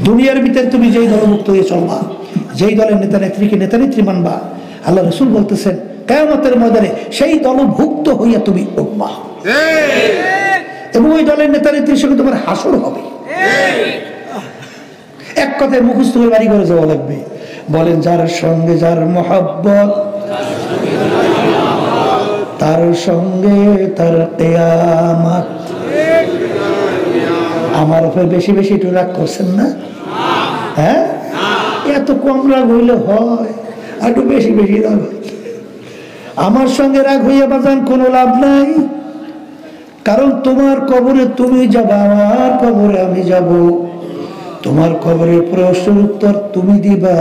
দুনিয়ার ভিতরে তুমি যেই দলমুক্ত হয়ে চলবা, যেই দলের নেতা নেত্রীকে নেতা নেত্রী মানবা, আল্লাহ রাসূল বলতেছেন কিয়ামতের ময়দানে সেই দলভুক্ত হইয়া তুমি উঠবা, এবং ওই দলের নেতা নেত্রীর সঙ্গে তোমার হাসর হবে। এক কথায় মুখস্থ করে বাড়ি করে যাওয়া লাগবে। বলেন, যার সঙ্গে যার মহব্বত তার সঙ্গে তার কিয়ামত। আমার উপর বেশি বেশি একটু রাগ করছেন না? হ্যাঁ, এত কম রাগ হইলে হয়, আর একটু বেশি বেশি রাগ হইলে। আমার সঙ্গে রাগ হইয়া বাজান কোনো লাভ নাই, কারণ তোমার কবরে তুমি যাবা, আমার কবরে আমি যাব। তোমার কবরের প্রশ্নের উত্তর তুমি দিবা,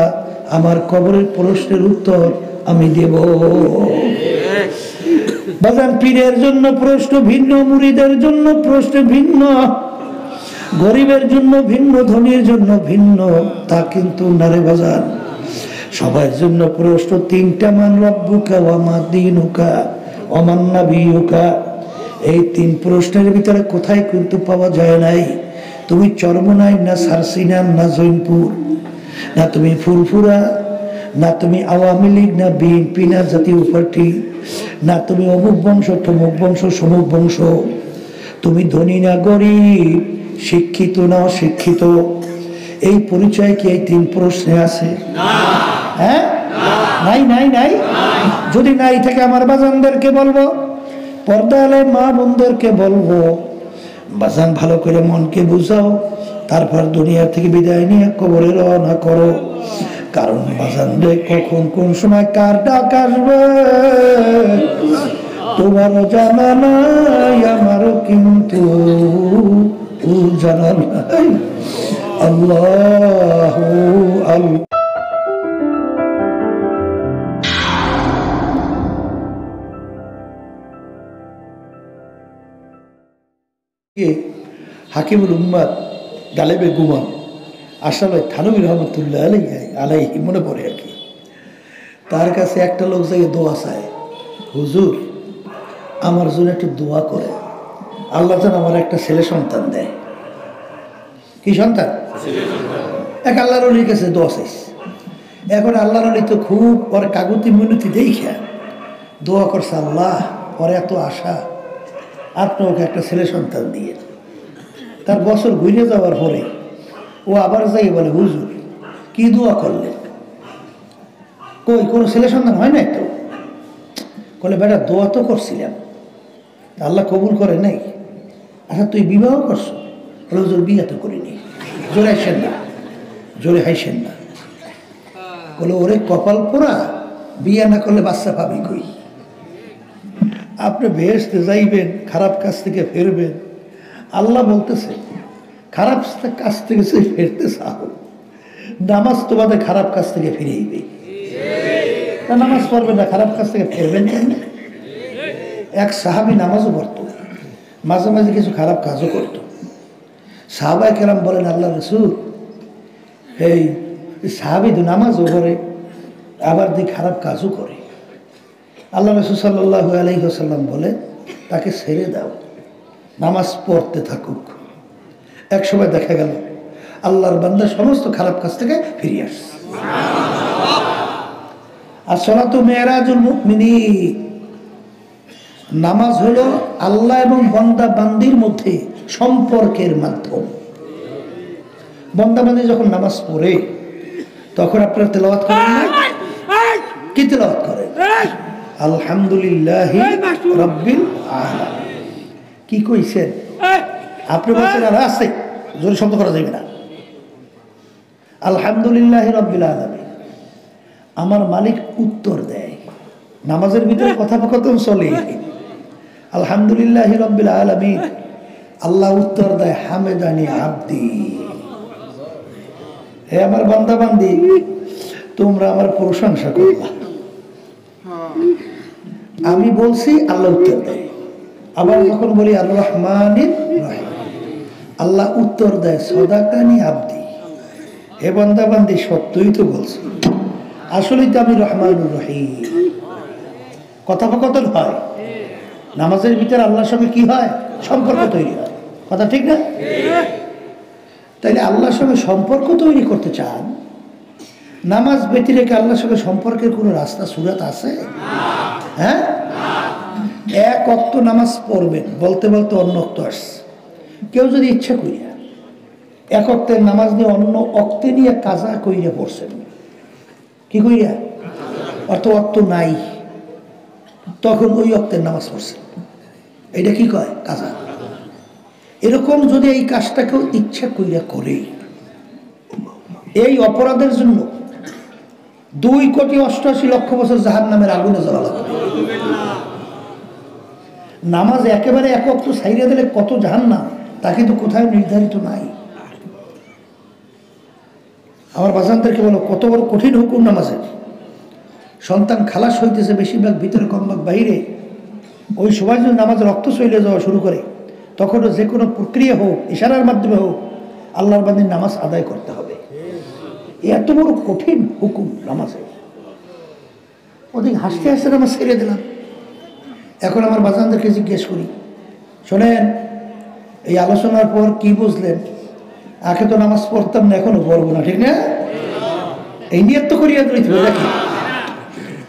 আমার কবরের প্রশ্নের উত্তর আমি দেব। বাজান, পীরের জন্য প্রশ্ন ভিন্ন, মুরিদের জন্য প্রশ্ন ভিন্ন, গরিবের জন্য ভিন্ন, ধনীর জন্য ভিন্ন, তা কিন্তু নারে বাজান। সবার জন্য প্রশ্ন তিনটা, মান রব্বুকা ওয়া মা দীনুকা ওয়া মান নাবিয়ুকা। এই তিন প্রশ্নের ভিতরে কোথায় কিন্তু পাওয়া যায় নাই। তুমি চরমনাই না সারসিনান না জৈনপুর, না তুমি ফুরফুরা, না তুমি আওয়ামী লীগ, না বিএনপি, না জাতীয় পার্টি, না তুমি অমুক বংশ তমুক বংশ সমুক বংশ। তুমি ধনী না গরিব, শিক্ষিত না অশিক্ষিত। এই পরিচয় কি এই তিন প্রশ্নে আছে? হ্যাঁ, নাই নাই নাই। যদি নাই থাকে আমার বাজানদেরকে বলবো, পর্দালে মা বোনদেরকে বলবো, বাজান ভালো করে মনকে বুঝাও, তারপর দুনিয়া থেকে বিদায় নিয়ে কবরে রওনা করো। কারণ বাজান রে, কখন কোন সময় কার ডাক আসবে তোমারও জানা নাই, আমারও কিন্তু জানা নাই। আল্লাহু আল্লাহ। হাকিমুল উম্মাদ গালেবে গুমান আসলে থানবী রহমতুল্লাহ আলাইহি মনে পড়ে আর কি। তার কাছে একটা লোক যাই দোয়া চায়, হুজুর আমার জন্য একটু দোয়া করে, আল্লাহ যেন আমার একটা ছেলে সন্তান দেয়। কি সন্তান? এক আল্লাহর ওলির কাছে দোয়া চাইছে। এখন আল্লাহর ওলি তো খুব পরে কাগতি মিনতি দেখা দোয়া করছে, আল্লাহ পরে এত আশা, আপনি ওকে একটা ছেলে সন্তান দিয়ে। তার বছর ঘুরে যাওয়ার পরে ও আবার যাই বলে, হুজুর কি দোয়া করলেন? কই কোনো ছেলে সন্তান হয় নাই তো? বলে, বেটা দোয়া তো করছিলাম, আল্লাহ কবুল করে নাই। আচ্ছা তুই বিবাহ করছো? বলে, হুজুর বিয়ে তো করিনি। জোরে হাসেন না, জোরে হাসেন না। বলে, ওরে কপাল পোড়া, বিয়ে না করলে বাচ্চা পাবি কই? আপনি বেহেশতে যাইবেন, খারাপ কাজ থেকে ফিরবেন। আল্লাহ বলতেছে খারাপ কাজ থেকে ফিরতে চাও, নামাজ তোমাদের খারাপ কাজ থেকে ফিরেইবে। নামাজ পড়বেন না, খারাপ কাজ থেকে ফিরবেন কেন? এক সাহাবী নামাজও পড়তো, মাঝে মাঝে কিছু খারাপ কাজও করতো। সাহাবায়ে কেরাম বলেন, আল্লাহ রাসূল, এই সাহাবী তো নামাজও পড়ে, আবার দিয়ে খারাপ কাজও করে। আল্লাহ রাসূল সাল্লাল্লাহু আলাইহি ওয়াসাল্লাম বলে, তাকে ছেড়ে দাও, নামাজ পড়তে থাকুক। এক সময় দেখা গেল আল্লাহর বান্দা সমস্ত খারাপ কাজ থেকে ফিরে আসছে। আসসালাতু মিরাজুল মুমিনিন, নামাজ হলো আল্লাহ এবং বান্দা বান্দির মধ্যে সম্পর্কের মাধ্যম। বান্দা বান্দি যখন নামাজ পড়ে তখন আপনারা তেলাওয়াত করেন না? কি তেলাওয়াত করেন? আলহামদুলিল্লাহি রাব্বিল আলামিন। কি কইছেন আপনি? বলছেন আর আছে, জোরে শব্দ করা যাবে না। আলহামদুলিল্লাহি রাব্বিল আলামিন। আমার মালিক উত্তর দেয়, নামাজের ভিতরে কথোপকথন চলে। আলহামদুলিল্লাহি রাব্বিল আলামিন, আল্লাহ উত্তর দেয়, হামেদানি আব্দি, হে আমার বান্দা বান্দি তোমরা আমার প্রশংসা করবা। আমি বলছি, আল্লাহ উত্তর দেয়। আবার যখন বলি আর রহমানির রহিম, আল্লাহ উত্তর দেয়, সদাকানি আব্দি, হে বান্দা বান্দি সত্যই তো বলছি, আসলেই তো আমি রহমানুর রহিম। কথোপকথন হয় নামাজের ভিতরে, আল্লাহর সঙ্গে কি হয়? সম্পর্ক তৈরি হয়। কথা ঠিক না? তাইলে আল্লাহর সঙ্গে সম্পর্ক তৈরি করতে চান, নামাজ ব্যতী রেখে আল্লাহর সঙ্গে সম্পর্কের কোনো রাস্তা সুরাত আছে? হ্যাঁ, এক ওয়াক্ত নামাজ পড়বেন, বলতে বলতে অন্য ওয়াক্ত আসছে। কেউ যদি ইচ্ছা করিয়া এক ওয়াক্তের নামাজ নিয়ে অন্য ওয়াক্তে নিয়ে কাজা কইরা পড়ছেন, কি কইরা, অর্থ ওয়াক্ত নাই, তখন ওই ওয়াক্তের নামাজ পড়ছেন, এটা কি কয়? কাজা। এরকম যদি এই কাজটা কেউ ইচ্ছা কইরা করে, এই অপরাধের জন্য 2,88,00,000 বছর জাহান্নামের আগুনে জ্বলা লাগবে। নামাজ একেবারে এক ওয়াক্ত ছাইড়া দিলে কত জাহান্নাম তা কিন্তু কোথায় নির্ধারিত নাই। আমার বাজানদেরকে বলো, কত বড় কঠিন হুকুম নামাজের। সন্তান খালাস হইতেছে, বেশিরভাগ ভিতরে কমভাগ বাইরে, ওই সময় যদি নামাজ রক্ত চলে যাওয়া শুরু করে, তখনও যে কোনো প্রক্রিয়া হোক, ইশারার মাধ্যমে হোক, আল্লাহর বান্দির নামাজ আদায় করতে হবে। এত বড় কঠিন হুকুম নামাজে, ওদিকে হাসতে হাসতে নামাজ ছেড়ে দিলাম। এখন আমার বাজানদেরকে জিজ্ঞেস করি, শোনেন, এই আলোচনার পর কি বুঝলেন? আগে তো নামাজ পড়তাম না, এখনো পড়বো না, ঠিক না? এই নিয়ত তো করিয়া দিতে হবে নাকি?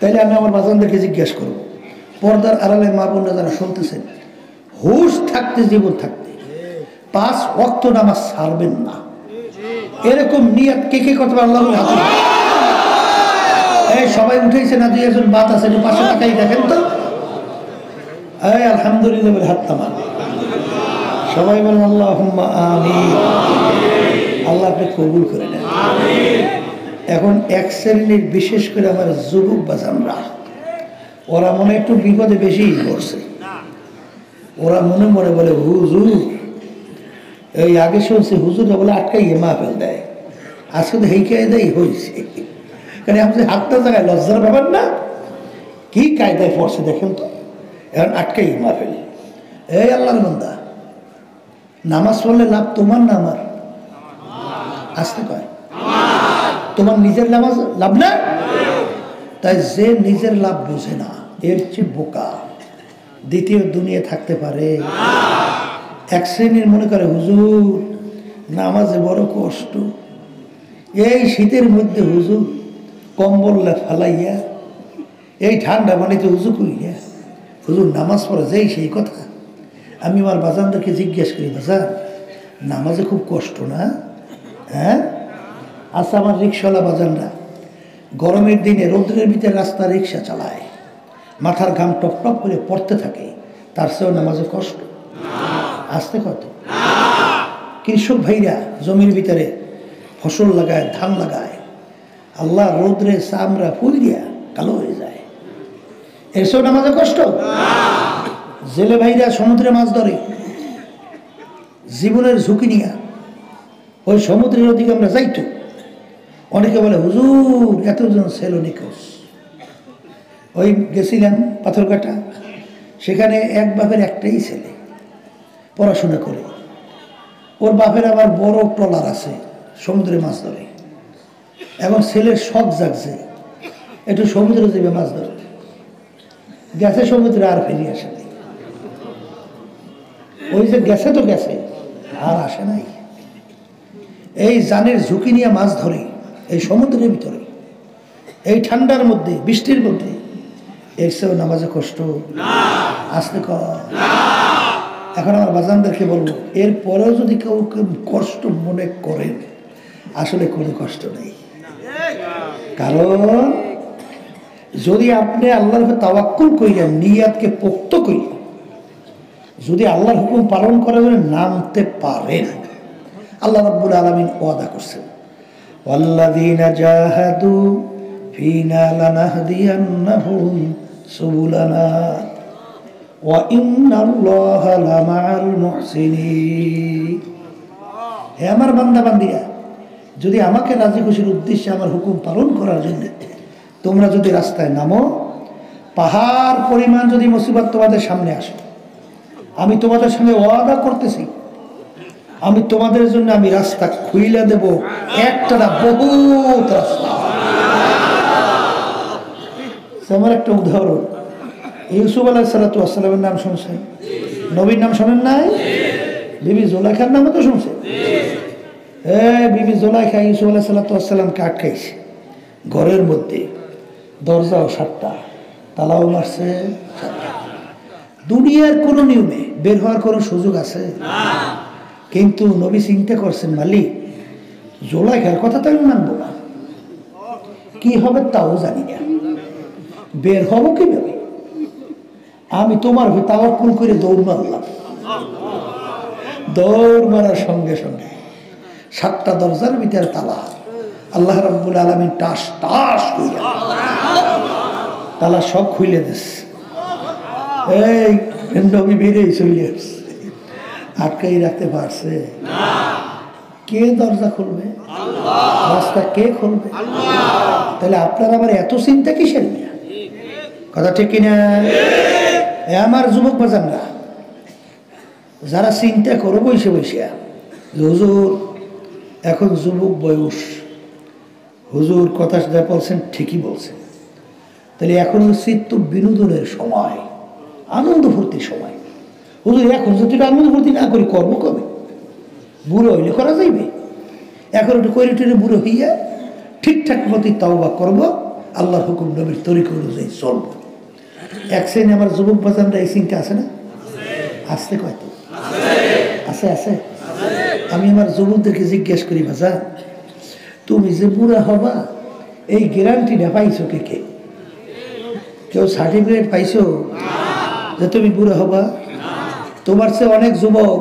তাইলে আমি আমার বাজানদেরকে জিজ্ঞেস করবো, পর্দার আড়ালে মা বোনরা যারা শুনতেছেন, হুশ থাকতে, জীবন থাকতে 5 ওয়াক্ত নামাজ ছাড়বেন না, এরকম নিয়ত কে কে করতে পারে? আল্লাহর হাতে। এই সবাই উঠেছে না? 2 একজন বাত আছে, 500 টাকাই দেখেন তো। এই আলহামদুলিল্লাহ বলে হাত নামান, সবাই বলেন আল্লাহুম্মা আমিন। আল্লাহ আপনি কবুল করে নেন। এখন এক শ্রেণীর, বিশেষ করে আমার যুবক বাজানরা, ওরা মনে একটু বিপদে বেশি পড়ছে। ওরা মনে মনে বলে, হুজুর, এই আগে শুনছি হুজুররা বলে আটকাইয়ে মাহফিল দেয়, আজকে তো হেইকায় দেয় হয়েছে। কারণ আপনি হাতটা জায়গায় লজ্জার ব্যাপার না, কি কায়দায় পড়ছে দেখেন তো, এখন আটকাইয়ে মাহফিল। এই আল্লাহর বান্দা, নামাজ পড়লে লাভ তোমার না আমার? আসতে কয়, তোমার নিজের নামাজ লাভ না? তাই যে নিজের লাভ বুঝে না, এর চেয়ে বোকা দ্বিতীয় দুনিয়া থাকতে পারে? এক শ্রেণীর মনে করে, হুজুর নামাজে বড় কষ্ট, এই শীতের মধ্যে হুজুর কম্বল ফালাইয়া, এই ঠান্ডা পানিতে হুজু কইয়া হুজুর নামাজ পড়ে যেই সেই কথা। আমি আমার বাজানদেরকে জিজ্ঞেস করি, বাজান নামাজে খুব কষ্ট না? হ্যাঁ। আচ্ছা, আমার রিক্সাওয়ালা বাজানরা গরমের দিনে রৌদ্রের ভিতরে রাস্তা রিক্সা চালায়, মাথার ঘাম টপ টপ করে পড়তে থাকে, তার চেয়েও নামাজে কষ্ট? আসতে কত কৃষক ভাইরা জমির ভিতরে ফসল লাগায়, ধান লাগায়, আল্লাহ রৌদ্রে চামড়া ফুইয়া কালো হয়ে যায়, এসব নামাজে কষ্ট? জেলে ভাইরা সমুদ্রে মাছ ধরে, জীবনের ঝুঁকি নিয়ে ওই সমুদ্রের ওদিকে আমরা যাইতো। অনেকে বলে, হুজুর এতজন ছেলে নিখোঁজ। ওই গেছিলাম পাথরঘাটা, সেখানে এক বাপের একটাই ছেলে পড়াশোনা করে, ওর বাপের আবার বড় ট্রলার আছে, সমুদ্রে মাছ ধরে। এখন ছেলের শখ জাগছে একটু সমুদ্রে যাবে মাছ ধরতে, গেছে সমুদ্রে, আর ফিরে আসে নাই। ওই যে গেছে তো গেছে, আর আসে নাই। এই জানের ঝুঁকি নিয়ে মাছ ধরে এই সমুদ্রের ভিতরে, এই ঠান্ডার মধ্যে, বৃষ্টির মধ্যে, এর চেয়েও নামাজে কষ্ট আসতে কর। এখন আমার বাজানদেরকে বলবো, এরপরেও যদি কেউ কষ্ট মনে করেন, আসলে কোনো কষ্ট নেই। কারণ যদি আপনি আল্লাহর উপর তাওয়াক্কুল কইরা, নিয়াতকে পোক্ত কইরা যদি আল্লাহর হুকুম পালন করার জন্য নামতে পারেন, আল্লাহ রাব্বুল আলামিন ওয়াদা করছেন, ওয়াল্লাযীনা জাহাদু ফীনা লানাহদিয়ান্নাহুম সুবুলানা ওয়া ইন্নাল্লাহা লামাআল মুহসিনিন। হে আমার বান্দা বান্দীরা, যদি আমাকে রাজি খুশির উদ্দেশ্যে আমার হুকুম পালন করার জন্য তোমরা যদি রাস্তায় নামো, পাহাড় পরিমাণ যদি মুসিবত তোমাদের সামনে আসে, আমি তোমাদের সঙ্গে ওয়াদা করতেছি, আমি তোমাদের জন্য আমি রাস্তা খুইলা দেব, একটা না বহুত রাস্তা। আমার একটা উদাহরণ, ইউসুফ আলাইহিস সালাতু ওয়াস সালামের নাম শুনছেন? নবীর নাম শোনেন নাই? বিবি জুলাইখার নামও তো শুনছেন। বিবি জুলাইখা ইউসুফ আলাইহিস সালামকে আটকাইছে ঘরের মধ্যে, দরজাও 7টা, তালাও মারছে 7টা। দুনিয়ার কোনো নিয়মে বের হওয়ার কোনো সুযোগ আছে? কিন্তু নবী চিন্তা করছেন, মালিক জুলাইখার কথা তো আমি মানবো না, কি হবে তাও জানি না, বের হবো কিভাবে? আমি তোমার তাওয়াক্কুল করে দৌড় মারলাম। দৌড় মারার সঙ্গে সঙ্গে 7টা দরজার ভিতরে তালা। আল্লাহ রাব্বুল আলামিন টাস টাস কইরা তালা সব খুলে দিচ্ছে। এই নবী বেরিয়ে চলে আসছে, আটকাই রাখতে পারছে? কে দরজা খুলবে? রাস্তা কে খুলবে? তাহলে আপনার আমার এত চিন্তা কিসের? কথা ঠিক কিনা? আমার যুবক বাজানরা যারা চিন্তা করো বসে বসে, হুজুর এখন যুবক বয়স, হুজুর কথা যা বলছেন ঠিকই বলছেন, তাহলে এখন চিত্ত বিনোদনের সময়, আনন্দ ফুর্তির সময়। হুজুর এখন যদি আনন্দ ফুর্তি না করি করবো কবে? বুড়ো হইলে করা যাইবে? এখন একটু করে টেনে বুড়ো হইয়া ঠিকঠাক মতো তাওবা করবো, আল্লাহর হুকুম নবীর তরিকা অনুযায়ী চলবো। এক শ্রেণী আমার যুবক বাজানরা এই চিন্তা আছে না? আসতে কয়তো আছে আছে। আমি আমার যুবকদেরকে জিজ্ঞেস করি, বাজা তুমি যে বুড়া হবা এই গ্যারান্টিটা পাইছো কে কে? কেউ সার্টিফিকেট পাইছো যে তুমি বুড়া হবা? তোমার চেয়ে অনেক যুবক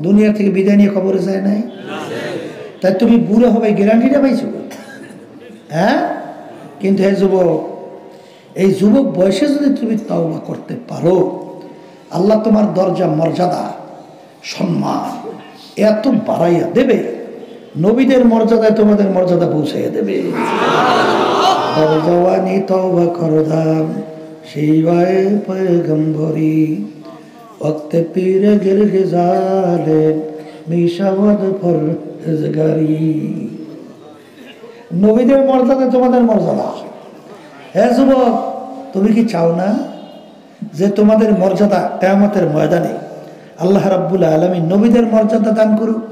দুনিয়া থেকে বিদায় নিয়ে খবরে যায় নাই, তাই তুমি বুড়া হবে গ্যারান্টিটা পাইছো? হ্যাঁ, কিন্তু হে যুবক, এই যুবক বয়সে যদি তুমি তাওবা করতে পারো, আল্লাহ তোমার দরজা মর্যাদা সম্মান এত বাড়াইয়া দেবে, নবীদের মর্যাদায় তোমাদের মর্যাদা পৌঁছাইয়া দেবে। জওয়ানি তওবা করদাম শিবায় পয়গম্বরি ওয়াক্তে পীরে গিরগে জালে মিশাওয়াদ ফরজগারি। নবীদের মর্যাদা তোমাদের মর্যাদা। হে যুবক, তুমি কি চাও না যে তোমাদের মর্যাদা কিয়ামতের ময়দানে আল্লাহ রাব্বুল আলামিন নবীদের মর্যাদা দান করুক?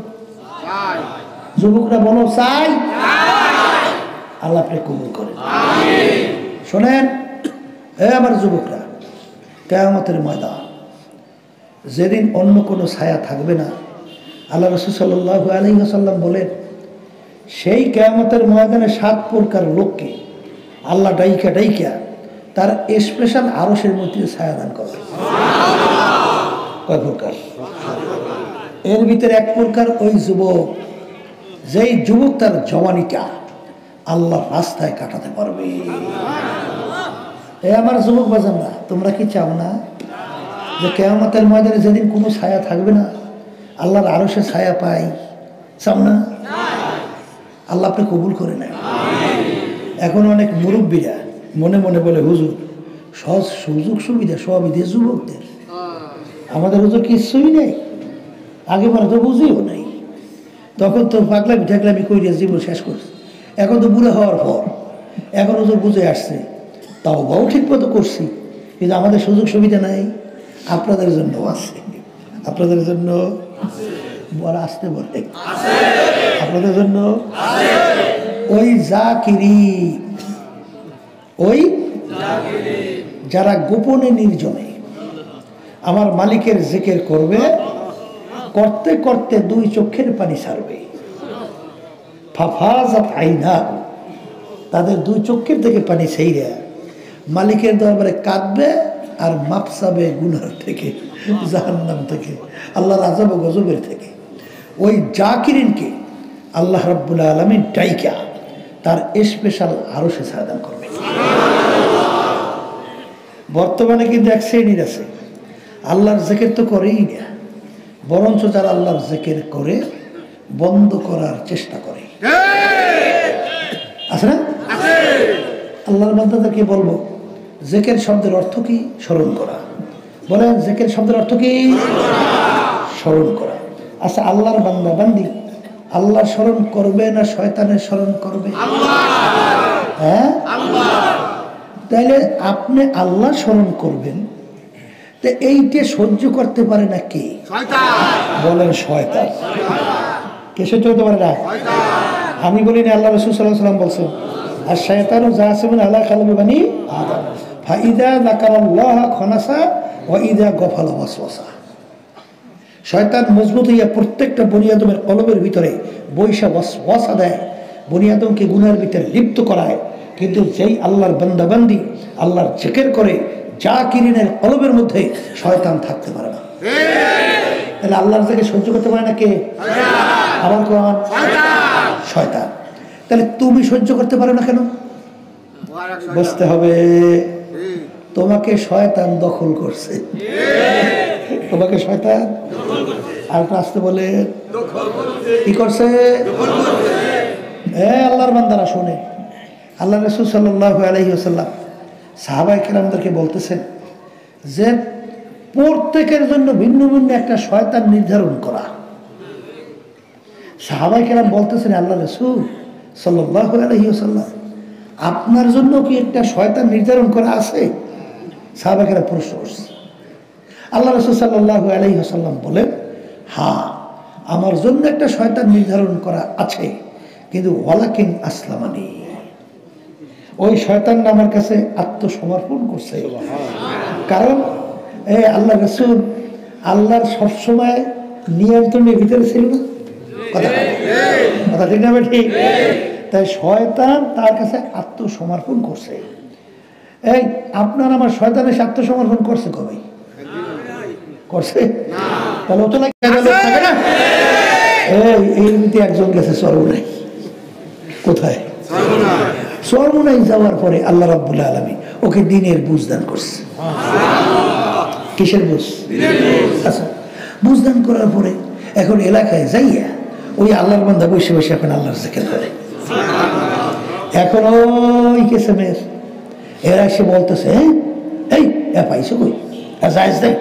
যুবকরা বলো চাই। আল্লাহ আপনি কবুল করেন। শোনেন আমার যুবকরা, কিয়ামতের ময়দান যেদিন অন্য কোনো ছায়া থাকবে না, আল্লাহ রাসূল সাল্লাল্লাহু আলাইহি ওয়াসাল্লাম বলেন, সেই কিয়ামতের ময়দানে 7 প্রকার লোককে আল্লাহ ডাইকা ডাইকা তার স্পেশাল আরশের মধ্যে ছায়া দান করবে। কয় প্রকার? এর ভিতরে 1 প্রকার ওই যুবক, যেই যুবক তার জওয়ানিটা আল্লাহর রাস্তায় কাটাতে পারবে। আমার যুবক বাজানরা, তোমরা কি চাও না যে কিয়ামতের ময়দানে যেদিন কোনো ছায়া থাকবে না, আল্লাহর আরশে ছায়া পাই? চাও না? আল্লাহ আপনি কবুল করে নেন। এখন অনেক মুরব্বীরা মনে মনে বলে, হুজুর সহজ সুযোগ সুবিধা সব ঈদের যুবকদের, আমাদের হুজুর কিছুই নেই, আগে মানে তো বুঝিও নাই, তখন তো পাগলামি ঠাকলামি করিয়া জীবন শেষ করছে। এখন তো বুড়ো হওয়ার পর এখন হুজুর বুঝে আসছে, তাও বাও ঠিক মতো করছি, কিন্তু আমাদের সুযোগ সুবিধা নাই। আপনাদের জন্য আছে, আপনাদের জন্য বলা আসতে বলে, আপনাদের জন্য ওই জাকিরি, ওই যারা গোপনে নির্জনে আমার মালিকের জিকির করবে, করতে করতে 2 চোখের পানি ছাড়বে। ফাফাজাত আইনাহু, তাদের 2 চোখের থেকে পানি ছাইরা মালিকের দরবারে কাঁদবে আর মাপ চাবে গুনার থেকে, জাহান্নাম থেকে, আল্লাহর আযাব ও গজবের থেকে। ওই জাকিরিনকে আল্লাহ রাব্বুল আলামিন ডাইকা তার স্পেশাল আরশে ছায়া দান করবে। বর্তমানে কিন্তু 1 শ্রেণীর আছে, আল্লাহর জিকির তো করেই না, বরঞ্চ যারা আল্লাহর জিকির করে বন্ধ করার চেষ্টা করে, আছে না? আল্লাহর বান্দাদেরকে বলবো, জিকির শব্দের অর্থ কি? স্মরণ করা। বলেন, জিকির শব্দের অর্থ কি? স্মরণ করা। আচ্ছা, আল্লাহর বান্দা বান্দি আল্লাহর স্মরণ করবে না শয়তানের স্মরণ করবে? হ্যাঁ, তাইলে আপনি আল্লাহ স্মরণ করবেন, তো এইটা সহ্য করতে পারে না কে? বলেন শয়তান। কে সহ্য করতে পারে না? আমি বলি না, আল্লাহ রাসূল সাল্লাল্লাহু আলাইহি ওয়াসাল্লাম বলছেন, আর শায়তানু জাসিমুন আলা কলবি বানি আদম ফাইদা যাকারাল্লাহ খানাসা ওয়া ইদা গফালা ওয়াসওয়াসা। শয়তান মজবুত হইয়া প্রত্যেকটা বনি আদমের কলবের ভিতরে বৈশা ওয়াসওয়াসা দেয়, বনি আদমকে গুনাহের ভিতরে লিপ্ত করায়। কিন্তু যেই আল্লাহর বান্দাবান্দি আল্লাহর জিকির করে, জাকিরিনের কলবের মধ্যে শয়তান থাকতে পারে না। তাহলে আল্লাহর থেকে সহ্য করতে পারে না কে? আবার কোন? শয়তান। তাহলে তুমি সহ্য করতে পারো না কেন? বুঝতে হবে, তোমাকে শয়তান দখল করছে। তোমাকে শয়তান আর আসতে বলে কি করছে? আল্লাহর বান্দারা শোনে, আল্লাহ রাসূল সাল্লাল্লাহু আলাইহি ওয়াসাল্লাম সাহাবায়ে কেরামদেরকে বলতেছেন যে প্রত্যেকের জন্য ভিন্ন ভিন্ন একটা শয়তান নির্ধারণ করা। সাহাবায়ে কেরাম বলতেছেন, আল্লাহ রাসূল সাল্লাল্লাহু আলাইহি ওয়াসাল্লাম, আপনার জন্য কি একটা শয়তান নির্ধারণ করা আছে? সাহাবায়ে কেরাম প্রশ্ন করছে। আল্লাহ রাসূল সাল্লাল্লাহু আলাইহি ওয়াসাল্লাম বলেন, হ্যাঁ, আমার জন্য একটা শয়তান নির্ধারণ করা আছে, কিন্তু ওয়ালাকিন আসলামানি, ওই শয়তানটা আমার কাছে আত্মসমর্পণ করছে। কারণ আল্লাহ রাসূল আল্লাহর সবসময় নিয়ন্ত্রণের ভিতরে ছিল না। কথা ঠিক না ঠিক? তাই শয়তান তার কাছে আত্মসমর্পণ করছে। এই আপনার আমার শয়তান এসে আত্মসমর্পণ করছে কবে? করছে? তাহলে ও তো থাকে না। এই রীতি একজন গেছে সর্বনাই। কোথায়? সর্বনাই যাওয়ার পরে আল্লাহ রাব্বুল আলামিন ওকে দ্বীনের বুঝ দান করছে। কিসের বুঝ? আচ্ছা, বুঝ দান করার পরে এখন এলাকায় যাইয়া ওই আল্লাহর বান্দা বসে বসে এখন আল্লাহর জিকির করে। এখন ওই কেসে মেয়ের এরা এসে বলতেছে, এই পাইছো কই, যাইজ দেয়।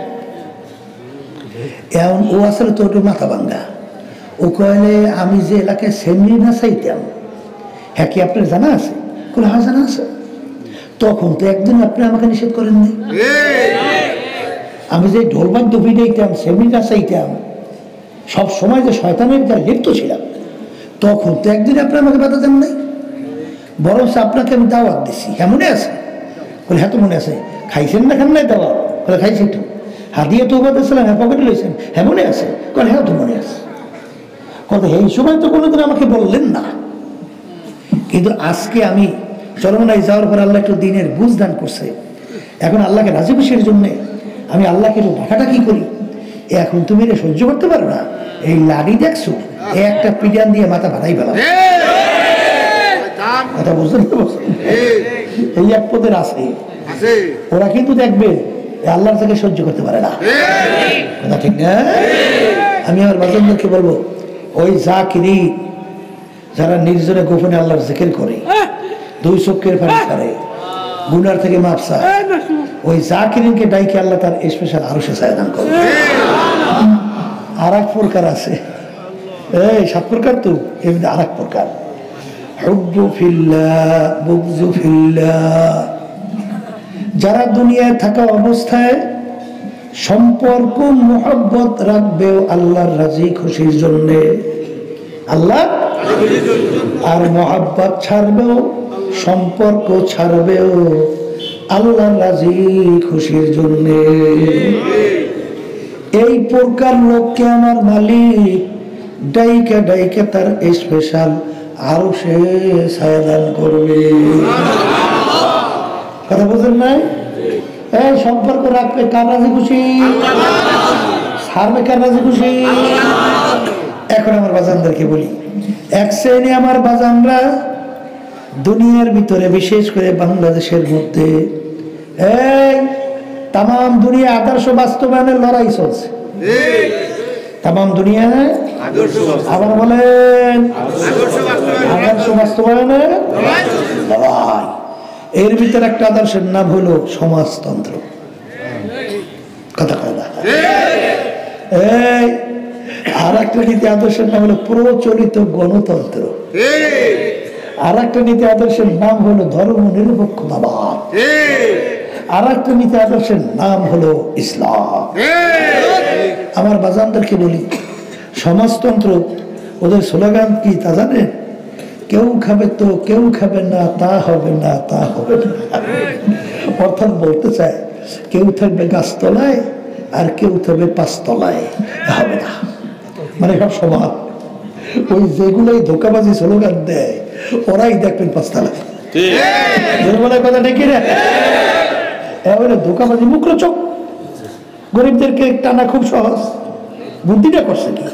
এখন ও আসলে তো একটু মাথা ভাঙ্গা। ও কয়লে আমি যে এলাকায় সেমনি না চাইতাম, হ্যাঁ কি আপনার জানা আছে? হ্যাঁ জানা আছে। তখন তো একদিন আপনি আমাকে নিষেধ করেননি। আমি যে ঢোলবাদ্য ভিড়াইতাম, সেমনি না চাইতাম, সব সময় যে শয়তানের যা লিপ্ত ছিলাম, তখন তো একদিন আপনি আমাকে বাধা দেন নাই, বরং আপনাকে আমি দাওয়াত দিছি। হ্যাঁ মনে আছে? বলে হ্যাঁ তো মনে আছে। খাইছেন না খান নাই দাওয়াত? বলে খাইছি তো। হাদিয়ে তো বলতেছিলাম, হ্যাঁ পকেটে লইছেন, হ্যাঁ মনে আছে? বলে হ্যাঁ তো মনে আছে। কথা এই সময় তো কোনোদিন আমাকে বললেন না, কিন্তু আজকে আমি চরমনায় যাওয়ার পর আল্লাহ একটু দিনের বুঝ দান করছে। এখন আল্লাহকে রাজি খুশির জন্যে আমি আল্লাহকে একটু ডাকাডাকি করি। এখন তুমি এটা সহ্য করতে পারো না, এই লাড়ি দেখছো, একটা পিটান দিয়ে মাথা ভাড়াই ফেলা। কথা বুঝতে পারছেন? এই এক পদের আছে, ওরা কিন্তু দেখবে আল্লাহর থেকে সহ্য করতে পারে না। কথা ঠিক না? আমি আমার বাজানদেরকে বলবো, ওই জাকিরি যারা নির্জনে গোপনে আল্লাহর জিকির করে, দুই চোখের পানি ছাড়ে, গুনার থেকে মাপ চায়, ওই জাকিরিনকে ডাইকে আল্লাহ তার স্পেশাল আরশে ছায়াদান করে। আর এক প্রকার আছে, এই 7 প্রকার তো, এর মধ্যে আর এক প্রকার, হুব্বু ফিল্লাহ, বুগযু ফিল্লাহ। যারা দুনিয়ায় থাকা অবস্থায় সম্পর্ক মোহব্বত রাখবেও আল্লাহর রাজি খুশির জন্য, আল্লাহ আর মোহাব্বত ছাড়বেও, সম্পর্ক ছাড়বেও আল্লাহর রাজি খুশির জন্য। এই প্রকার লোককে আমার মালিক ডাইকা ডাইকা তার স্পেশাল আরো সে ছায়াদান করবে। কথা বুঝেন নাই? এই সম্পর্ক রাখবে কার রাজি খুশি? ছাড়বে কার রাজি খুশি? এখন আমার বাজানদেরকে বলি, এক শ্রেণী আমার বাজানরা দুনিয়ার ভিতরে, বিশেষ করে বাংলাদেশের মধ্যে, এই তাম দুনিয়া আদর্শ বাস্তবায়নের লড়াই চলছে। তাম দুনিয়ায় আবার বলেন আদর্শ বাস্তবায়নের লড়াই। এর ভিতরে একটা আদর্শের নাম হলো সমাজতন্ত্র। কথা কথা এই আর একটা নীতি আদর্শের নাম হলো প্রচলিত গণতন্ত্র। আর একটা নীতি আদর্শের নাম হলো ধর্ম নিরপেক্ষতাবাদ। আর একটা নীতি আদর্শের নাম হলো ইসলাম। আমার বাজানদেরকে বলি, সমাজতন্ত্র ওদের স্লোগান কি তা জানেন? কেউ খাবে তো কেউ খাবে না, তা হবে না, তা হবে না। অর্থাৎ বলতে চায় কেউ থাকবে গাছতলায় আর কেউ থাকবে পাঁচতলায়, হবে না, মানে সব সমান। ওই যেগুলোই ধোকাবাজি স্লোগান দেয় ওরাই দেখবেন পাঁচতলায়। কথা ঠিক না? এবারে ধোকাবাজি মুখরোচক, গরিবদেরকে টানা খুব সহজ। বুদ্ধিটা করছে কি,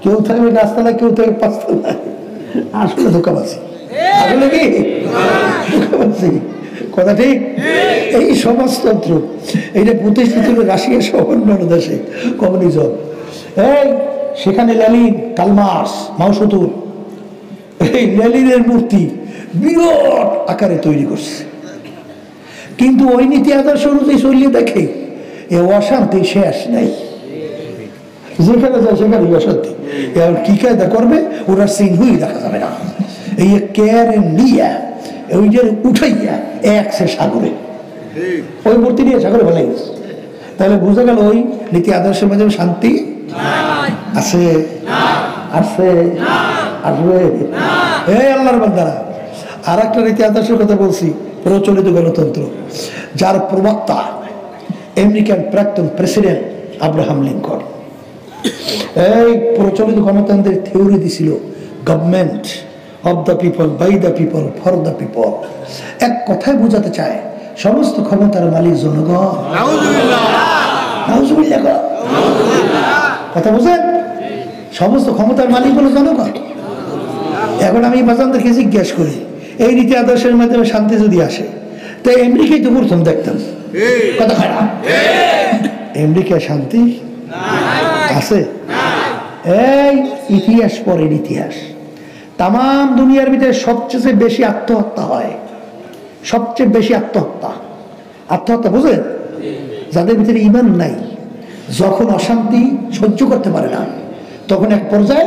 কেউ থাকবে গাছতলায় কেউ থাকবে পাঁচতলায়, আসলে ধোকাবাজি, আসলে কি ধোকাবাজি, কথা ঠিক? এই সমাজতন্ত্র এইটা প্রতিষ্ঠিত রাশিয়া সহ অন্যান্য দেশে কমিউনিজম। এই সেখানে লেনিন, কার্ল মার্কস, মাও সেতুং, এই লেনিনের মূর্তি বিরাট আকারে তৈরি করছে, কিন্তু ওই নীতি আদর্শ অনুযায়ী চলিয়ে দেখে এ অশান্তি শেষ নাই। যেখানে যায় সেখানে অশান্তি। এবার কি কায়দা করবে ওরা চিহ্নই দেখা যাবে না। এই কেয়ারে নিয়া ওইটার উঠাইয়া একসে সাগরে, ওই মূর্তি নিয়ে সাগরে ফেলাই গেছে। তাহলে বোঝা গেল ওই নীতি আদর্শের মাঝে শান্তি আছে, আছে, আসবে। এই আল্লাহর বান্দারা, আর একটা নীতি আদর্শের কথা বলছি, প্রচলিত গণতন্ত্র, যার প্রবক্তা আমেরিকান প্রাক্তন প্রেসিডেন্ট আব্রাহাম লিঙ্কন। এই প্রচলিত গণতন্ত্রের থিওরি দিছিল government of the people, by the people, for the people. এক কথায় বোঝাতে চায় সমস্ত ক্ষমতার মালিক জনগণ। কথা বুঝেন? সমস্ত ক্ষমতার মালিক হলো জনগণ। এখন আমি বাজানদেরকে জিজ্ঞাসা করি এই নীতি আদর্শের মাধ্যমে শান্তি যদি আসে, তো আমেরিকায় তো প্রথম দেখতাম, কথা খারাপ, আমেরিকায় শান্তি আছে? এই ইতিহাস পরের ইতিহাস। তাম দুনিয়ার ভিতরে সবচেয়ে বেশি আত্মহত্যা হয়, সবচেয়ে বেশি আত্মহত্যা বুঝেন? যাদের ভিতরে ঈমান নাই, যখন অশান্তি সহ্য করতে পারে না তখন এক পর্যায়ে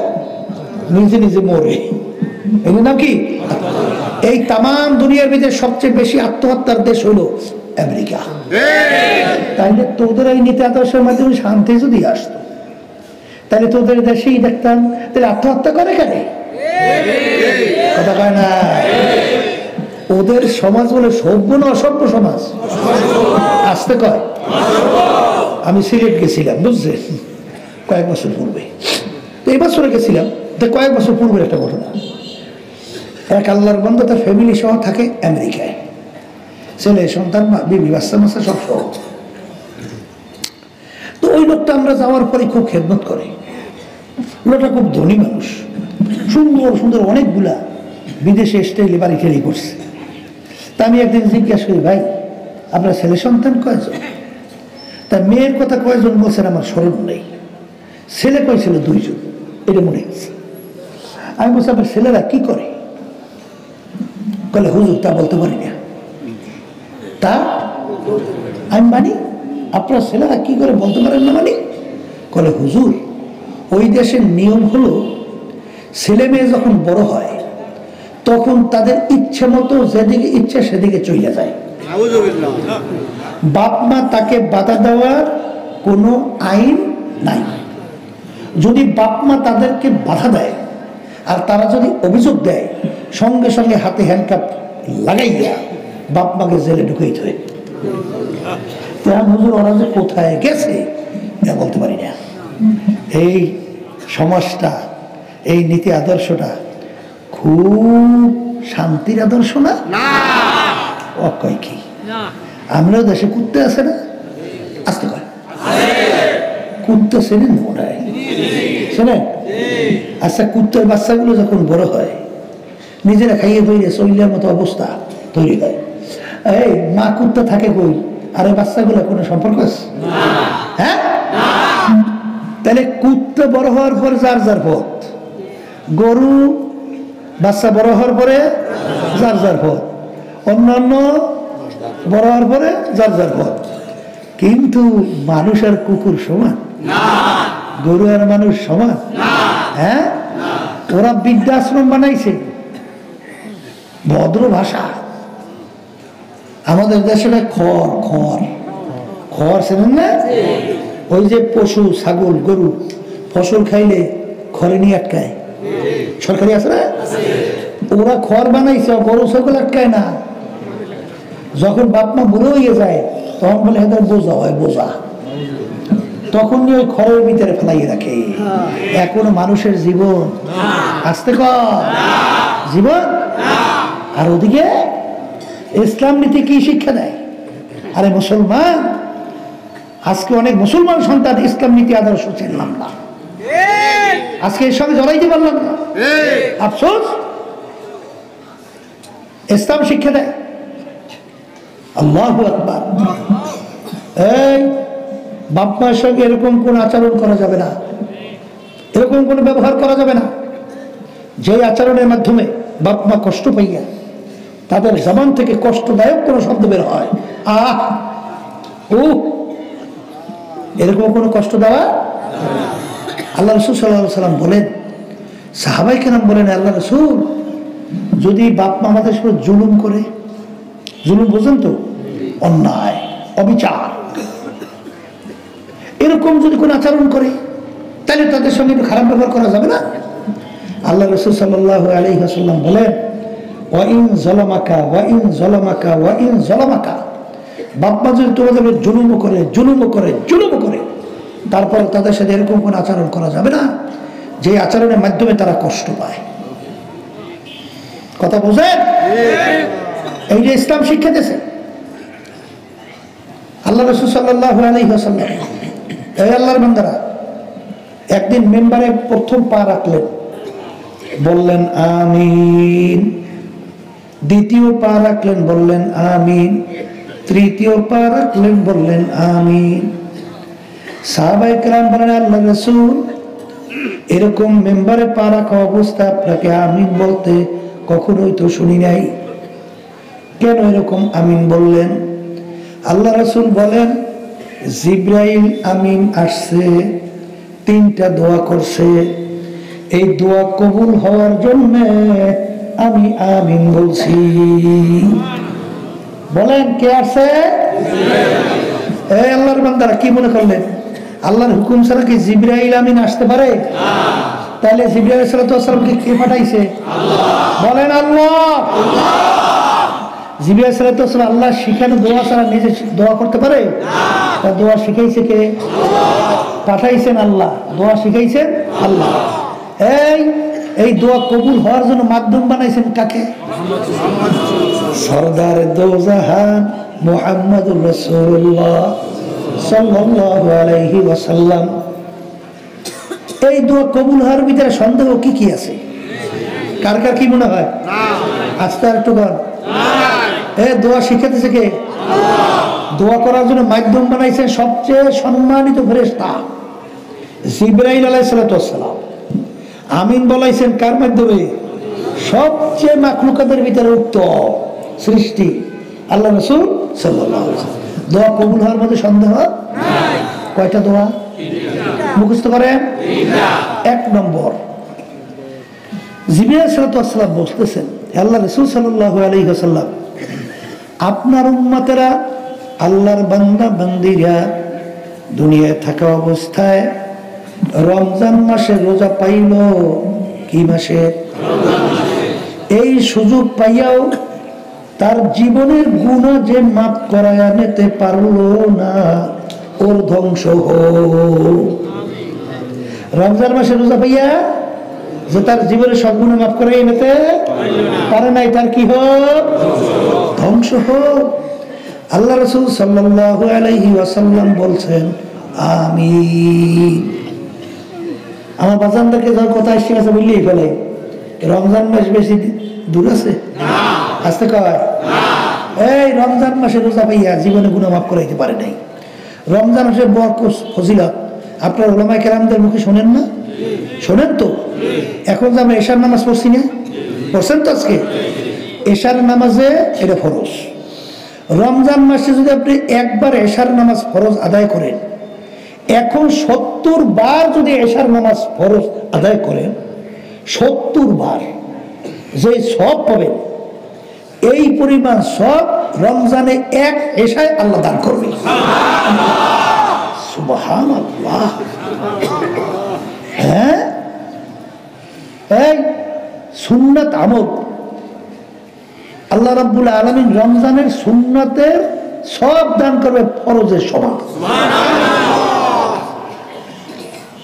নিজে নিজে মরে। এর নাম কি? এই তাম দুনিয়ার ভিতরে সবচেয়ে বেশি আত্মহত্যার দেশ হলো আমেরিকা। তাইলে তোদের এই নীতি আদর্শের মাধ্যমে শান্তি যদি আসতো, তাহলে তোদের দেশেই দেখতাম তাহলে আত্মহত্যা করে কেন? কথা কয় না? ওদের সমাজ বলে সভ্য না অসভ্য সমাজ? আসতে কয়। আমি সিলেট গেছিলাম বুঝছেন কয়েক বছর পূর্বে, তো এই বছরে গেছিলাম, তো কয়েক বছর পূর্বের একটা ঘটনা। এক আল্লাহর বান্দা তার ফ্যামিলি সহ থাকে আমেরিকায়, ছেলে সন্তান, বিবি, বাচ্চা মাচ্চা সব সহ। তো ওই লোকটা আমরা যাওয়ার পরে খুব খেদমত করে, লোকটা খুব ধনী মানুষ, সুন্দর সুন্দর অনেকগুলা বিদেশে স্টাইলে বাড়ি টেরি করছে। তা আমি একদিন জিজ্ঞাসা করি, ভাই আপনার ছেলে সন্তান কয়জন? তা মেয়ের কথা কয়জন বলছেন আমার স্মরণ নেই, ছেলে কয়েছিল 2 জন, এটা মনে হচ্ছে। আমি বলছি আপনার ছেলেরা কি করে? বলে হুজুর তা বলতে পারি না। তা আমি মানি, আপনার ছেলেরা কি করে বলতে পারেন না মানি? বলে হুজুর ওই দেশের নিয়ম হলো ছেলে মেয়ে যখন বড় হয় তখন তাদের ইচ্ছে মতো যেদিকে ইচ্ছা সেদিকে চলে যায়, বাপ মা তাকে বাধা দেওয়ার কোনো আইন নাই। যদি বাপ মা তাদেরকে বাধা দেয় আর তারা যদি অভিযোগ দেয়, সঙ্গে সঙ্গে হাতে হ্যান্ডকাপ লাগাইয়া বাপ মাকে জেলে ঢুকাইতে হয়। হুজুর ওরা যে কোথায় গেছে এটা বলতে পারি না। এই সমাজটা, এই নীতি আদর্শটা খুব শান্তির আদর্শ না? কয় কি আমরাও দেশে কুত্তে আছে না? আসতে কয় কুত্তা চেনেন মনে হয়, শোনেন? আচ্ছা কুত্তার বাচ্চাগুলো যখন বড় হয় নিজেরা খাইয়ে তৈরি চইলার মতো অবস্থা তৈরি হয়। এই মা কুত্তা থাকে কই আর এই বাচ্চাগুলো কোনো সম্পর্ক আছে? হ্যাঁ, তাহলে কুত্তা বড় হওয়ার পর যার যার পথ, গরু বাচ্চা বড় হওয়ার পরে যার যার পথ, অন্যান্য বড় হওয়ার পরে যার যার পথ। কিন্তু মানুষ আর কুকুর সমান? গরু আর মানুষ সমান? হ্যাঁ, ওরা বৃদ্ধাশ্রম বানাইছে ভদ্র ভাষা। আমাদের দেশে খড় খড় খড় চেনেন না? ওই যে পশু ছাগল গরু ফসল খাইলে খড়ে নিয়ে আটকায়, সরকারি আছে না? ওরা খড় বানাইছে, গরু ছাগল আটকায় না। যখন বাপ মা বুড়ো হয়ে যায় তখন বলে এদের বোঝা হয়, বোঝা, তখন ওই খড়ের ভিতরে ফেলাই রাখে। এখনো মানুষের জীবন আসতে জীবন। আর ওদিকে ইসলাম নীতি কি শিক্ষা দেয়? আরে মুসলমান, আজকে অনেক মুসলমান সন্তান ইসলাম নীতি আদর্শ চিনলাম না, আজকে এর সঙ্গে জড়াইতে পারলাম না। আফসোস, ইসলাম শিক্ষা দেয়। আল্লাহু আকবার। এই বাপ মায়ের সঙ্গে এরকম কোন আচরণ করা যাবে না, এরকম কোন ব্যবহার করা যাবে না যে আচরণের মাধ্যমে বাপ মা কষ্ট পাইয়া তাদের জবান থেকে কষ্টদায়ক কোন শব্দ বের হয়। এরকম কোনো কষ্ট দেওয়া। আল্লাহ রাসূল সাল্লাল্লাহু আলাইহি ওয়াসাল্লাম বলেন, সাহাবায়ে কেরাম বলেন, আল্লাহ রাসূল, যদি বাপ মা আমাদের সাথে জুলুম করে, জুলুম বোঝেন তো, অন্যায়, অবিচার, এরকম যদি কোন আচরণ করে তাহলে তাদের সঙ্গে একটু খারাপ ব্যবহার করা যাবে না? আল্লাহ রাসূল সাল্লাল্লাহু আলাইহি ওয়াসাল্লাম বলেন, ওয়াইন যালামাকা ওয়াইন যালামাকা ওয়াইন যালামাকা, বাপ্পা যদি তোমাদের জুলুম করে জুলুম করে জুলুম করে, তারপর তাদের সাথে এরকম কোন আচরণ করা যাবে না যে আচরণের মাধ্যমে তারা কষ্ট পায়। কথা বুঝেন? এই যে ইসলাম শিক্ষা দিয়েছে আল্লাহ রাসূল সাল্লাল্লাহু আলাইহি ওয়াসাল্লাম। এই আল্লাহর বান্দারা, একদিন মেম্বারে প্রথম পা রাখলেন, বললেন আমিন। দ্বিতীয় পা রাখলেন, বললেন আমিন। তৃতীয় পা রাখলেন, বললেন আমিন। সাহাবায়ে কেরাম বলেন, আল্লাহর রাসূল, এরকম মেম্বারে পা রাখা অবস্থা আপনাকে আমিন বলতে কখনোই তো শুনি নাই, কেন এরকম আমিন বললেন? আল্লাহ রাসূল বলেন, জিবরাইল আমিন আসছে, 3টা দোয়া করছে, এই দোয়া কবুল হওয়ার জন্য আমি আমিন বলছি। বলেন, কে আসছে? এই আল্লাহর বান্দারা, কি মনে করলেন আল্লাহর হুকুম ছাড়া কি জিবরাইল আমিন আসতে পারে? তাহলে জিবরাইল আলাইহিস সালামকে কে পাঠাইছে? বলেন আল্লাহ। জিবরাইল আলাইহিস সালাম আল্লাহ শিখানো দোয়া ছাড়া নিজে দোয়া করতে পারে? তার দোয়া শিখাইছে কে? পাঠাইছেন আল্লাহ, দোয়া শিখাইছেন আল্লাহ। এই দোয়া কবুল হওয়ার জন্য মাধ্যম বানাইছেন কাকে? সরদার দোজাহান মুহাম্মদুর রাসূলুল্লাহ সাল্লাল্লাহু আলাইহি ওয়াসাল্লাম। এই দোয়া কবুল হওয়ার ভিতরে সন্দেহ কি কি আছে? কার কার কি মনে হয়? আস্তে একটু কর। দোয়া শিখাতেছে কে? দোয়া করার জন্য মাধ্যম বানাইছেন সবচেয়ে সম্মানিত ফেরেশতা জিবরাইল আলাইহিস সালাম। আমিন বলাইছেন কার মাধ্যমে? সবচেয়ে মাখলুকাতের ভিতরে উত্তম সৃষ্টি আল্লাহ রাসূল সাল্লাল্লাহু আলাইহি ওয়াসাল্লাম। দোয়া কবুল হওয়ার মধ্যে সন্দেহ নাই। কয়টা দোয়া মুখস্থ করেন? 1 নম্বর, জিবরাইল আলাইহিস সালাম বলতেছেন, আল্লাহ রাসূল সাল্লাল্লাহু আলাইহি ওয়াসাল্লাম, আপনার উম্মতেরা, আল্লাহর বান্দা বান্দীরা দুনিয়ায় থাকা অবস্থায় রমজান মাসে রোজা পাইল। কি মাসে? এই সুযোগ পাইয়াও তার জীবনের গুনাহ যে মাফ করায়া নিতে পারলো না, ওর ধ্বংস হোক। রমজান মাসে রোজা পাইয়া যে তার জীবনের সব গুনাহ মাফ করাইয়া নিতে পারে নাই, তার কি হোক? ধ্বংস হোক। আল্লাহ রাসূল সাল্লাল্লাহু আলাইহি ওয়াসাল্লাম বলছেন আমিন। আমার বাজানদেরকে যখন কথা এসে গেছে বললেই ফেলে, রমজান মাস বেশি দূর আছে? আসতে কয়, এই রমজান মাসে রোজা পাইয়া জীবনে গুনাহ মাফ করাইতে পারে নাই। রমজান মাসের বরকত ফজিলত আপনার উলামায়ে কেরামদের মুখে শোনেন না? শোনেন তো। এখন যে আমরা এশার নামাজ পড়ছি না, পড়ছেন তো? আজকে এশার নামাজে এটা ফরজ। রমজান মাসে যদি আপনি একবার এশার নামাজ ফরজ আদায় করেন, এখন 70 বার যদি এশার নামাজ ফরজ আদায় করেন, 70 বার যে সব পাবেন, এই পরিমাণ সব রমজানে এক এশায় আল্লাহ দান করবে। সুবহানাল্লাহ। হ্যাঁ, এই সুন্নাত আমল। আল্লাহ রাব্বুল আলামিন রমজানের সুন্নতের সব দান করবে ফরজের সমান।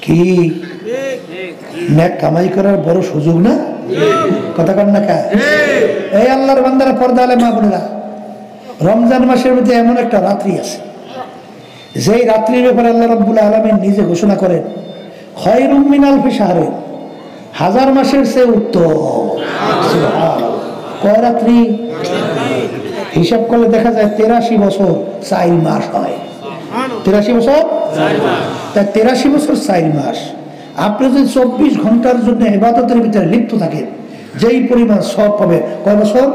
কি নেক কামাই করার বড় সুযোগ না? কথা কন না কা? এই আল্লাহর বান্দারা, পর্দা আলে মা বোনেরা, রমজান মাসের মধ্যে এমন একটা রাত্রি আছে যেই রাত্রির ব্যাপারে আল্লাহ রাব্বুল আলামিন নিজে ঘোষণা করেন, খায়রুম মিন আলফি শাহর, হাজার মাসের চেয়ে উত্তম। কয় রাত্রি? হিসাব করলে দেখা যায় 83 বছর 4 মাস হয়। 83 বছর, তাই 83 বছর 4 মাস। আপনি যদি 24 ঘন্টার জন্য ইবাদতের ভিতরে লিপ্ত থাকেন, যেই পরিমাণ সব পাবে। কয় বছর?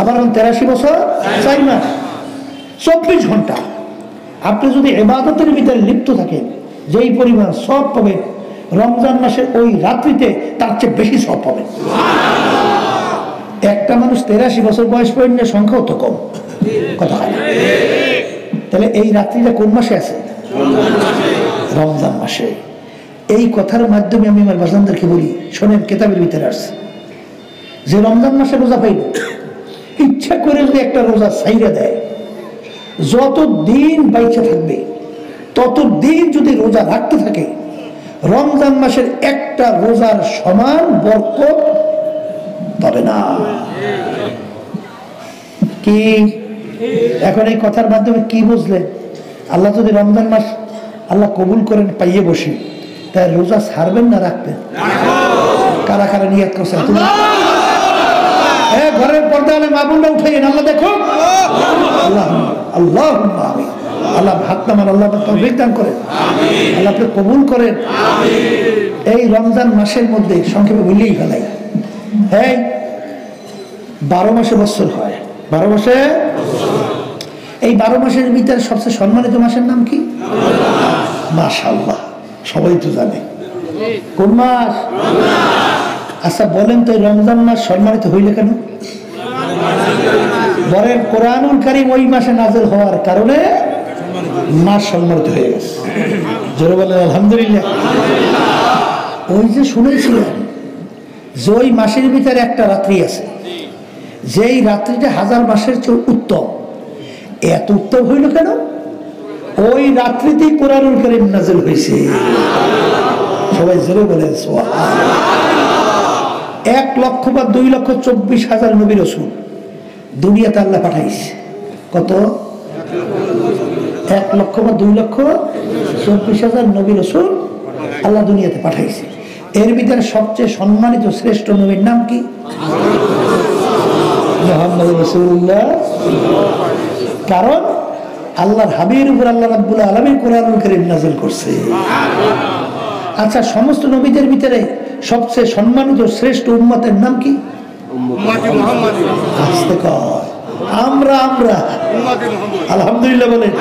আবার 83 বছর 4 মাস, 24 ঘন্টা আপনি যদি ইবাদতের ভিতরে লিপ্ত থাকেন, যেই পরিমাণ সব পাবে, রমজান মাসের ওই রাত্রিতে তার চেয়ে বেশি সব পাবেন। একটা মানুষ 83 বছর বয়স পর্যন্ত সংখ্যাও তো কম। কথা হয় না? তাহলে এই রাত্রিটা কোন মাসে আছে? রমজান মাসে। এই কথার মাধ্যমে আমি আমার বাজানদেরকে বলি, শোনেন, কেতাবের ভিতরে আসছে যে রমজান মাসে রোজা পাইল, ইচ্ছা করে যদি একটা রোজা ছাইরা দেয়, যতদিন বাইচা থাকবে ততদিন যদি রোজা রাখতে থাকে, রমজান মাসের একটা রোজার সমান বরকত পাবে না। কি এখন এই কথার মাধ্যমে কি বুঝলেন? আল্লাহ যদি রমজান মাস আল্লাহ কবুল করেন পাইয়ে বসি, তাই রোজা ছাড়বেন না রাখবেন? কারা কারা নিয়ত করছেন? তুমি ঘরের পর্দা হলে মা বোনরা উঠাইয়েন, আল্লাহ দেখো। আল্লাহ আল্লাহ আল্লাহ হাত নামান, আল্লাহ তৌফিক দান করেন, আল্লাহ আপনি কবুল করেন। এই রমজান মাসের মধ্যে সংক্ষেপে বললেই ফেলাই, এই 12 মাসে বছর হয়। 12 মাসে, এই 12 মাসের ভিতরে সবচেয়ে সম্মানিত মাসের নাম কি? মাশাআল্লাহ, সবাই তো জানে। কোন মাস? আচ্ছা বলেন তো, রমজান মাস সম্মানিত হইলে কেন? বলেন, কোরআনুল কারীম ওই মাসে নাযিল হওয়ার কারণে মাস সম্মানিত হয়ে গেছে। জোরে বলেন আলহামদুলিল্লাহ। ওই যে শুনেছিলেন যে ওই মাসের ভিতরে একটা রাত্রি আছে, যেই রাত্রিটা হাজার মাসের চেয়ে উত্তম। এত উত্তম হইল কেন? ওই রাত্রিতেই কোরআনুল কারীম নাযিল হয়েছে। সবাই জোরে বলেন সুবহানাল্লাহ। 1 লক্ষ বা 2,24,000 নবী রাসূল দুনিয়াতে আল্লাহ পাঠাইছে। কত? 1 লক্ষ বা 2,24,000 নবী রাসূল আল্লাহ দুনিয়াতে পাঠাইছে। এর ভিতরে সবচেয়ে সম্মানিত শ্রেষ্ঠ নবীর নাম কি? মুহাম্মদ রাসূলুল্লাহ। কারণ আল্লাহর হাবিবের উপর আল্লাহ রাব্বুল আলামিন কোরআনুল কারীম নাযিল করছে। আচ্ছা, সমস্ত নবীদের ভিতরে সবচেয়ে সম্মানিত শ্রেষ্ঠ উম্মতের নাম কি? আমরা আলহামদুলিল্লাহ বলেন।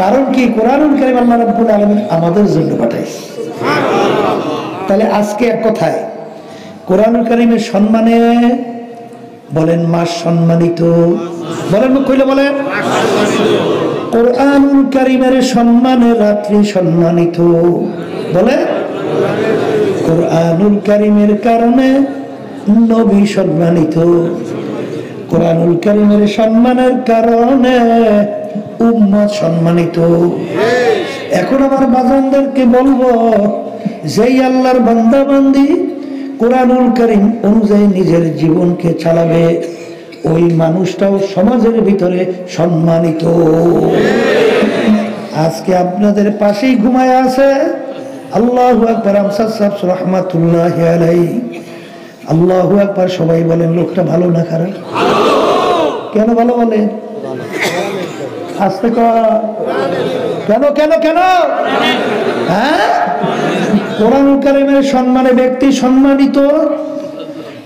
কারণ কি? কোরআনুল কারীম আল্লাহ রাব্বুল আলামিন আমাদের জন্য পাঠাইছে। তাহলে আজকে এক কথায় কোরআনুল কারীমের সম্মানে বলেন মাস সম্মানিত। বলেন, মুখ খুলে বলেন। কোরআনুল কারীমের সম্মানে রাত্রি সম্মানিত। বলে, কোরআনুল কারীমের কারণে নবী সম্মানিত। কোরআনুল কারীমের সম্মানের কারণে উম্মত সম্মানিত। এখন আমার বাজানদেরকে বলবো, যেই আল্লাহর বান্দা বান্দি কোরআনুল কারীম অনুযায়ী নিজের জীবনকে চালাবে, ওই মানুষটাও সমাজের ভিতরে সম্মানিত। আজকে আপনাদের পাশেই ঘুমায় আছে আল্লাহু আকবার আমসাদ সাহেব রাহমাতুল্লাহি আলাইহি। আল্লাহু আকবার। সবাই বলেন, লোকটা ভালো না খারাপ? কেন ভালো বলেন? আস্তে কেন কেন কেন? হ্যাঁ, কোরআনুল কারীমের সম্মানে ব্যক্তি সম্মানিত।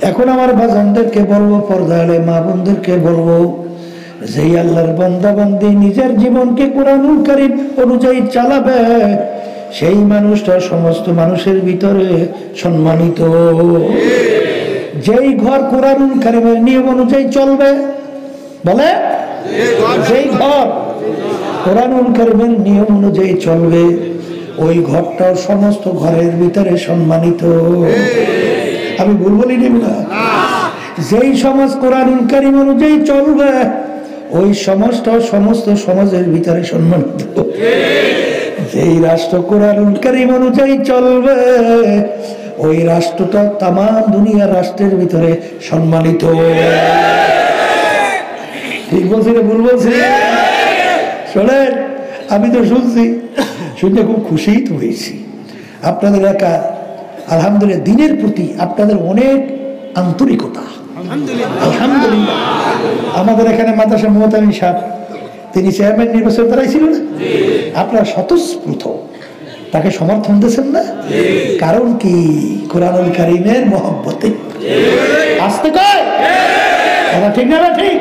এখন আমার বাজানদেরকে বলবো, পর্দালে মা বোনদেরকে বলবো, যেই আল্লাহর বান্দা বান্দি নিজের জীবনকে কোরআনুল কারীম অনুযায়ী চালাবে, সেই মানুষটা সমস্ত মানুষের ভিতরে সম্মানিত। যেই ঘর কোরআনুল কারীমের নিয়ম অনুযায়ী চলবে, বলে যেই ঘর কোরআনুল কারীমের নিয়ম অনুযায়ী চলবে, ওই ঘরটাও সমস্ত ঘরের ভিতরে সম্মানিত। আমি ভুল বলি নেব না? যেই সমাজ কোরআনুল কারীম অনুযায়ী চলবে ওই সমাজটা সমস্ত সমাজের ভিতরে সম্মানিত। যেই রাষ্ট্র কোরআনুল কারীম অনুযায়ী চলবে ওই রাষ্ট্রটা তামাম দুনিয়ার রাষ্ট্রের ভিতরে সম্মানিত। ঠিক বলছি না ভুল বলছি? শোনেন, আমি তো শুনছি, শুনে খুব খুশি তো হয়েছি। আপনাদের এলাকা আলহামদুলিল্লাহ দিনের প্রতি আপনাদের অনেক আন্তরিকতা, আলহামদুলিল্লাহ। আমাদের এখানে মাদ্রাসা মুহতামিম সাহেব, তিনি চেয়ারম্যান নির্বাচন দাঁড়াইছিল না, আপনারা স্বতঃস্ফূর্ত তাকে সমর্থন দিয়েছেন না? কারণ কি? কোরআনুল কারীমের মহব্বতে। আসতে কয় কথা ঠিক না? ঠিক।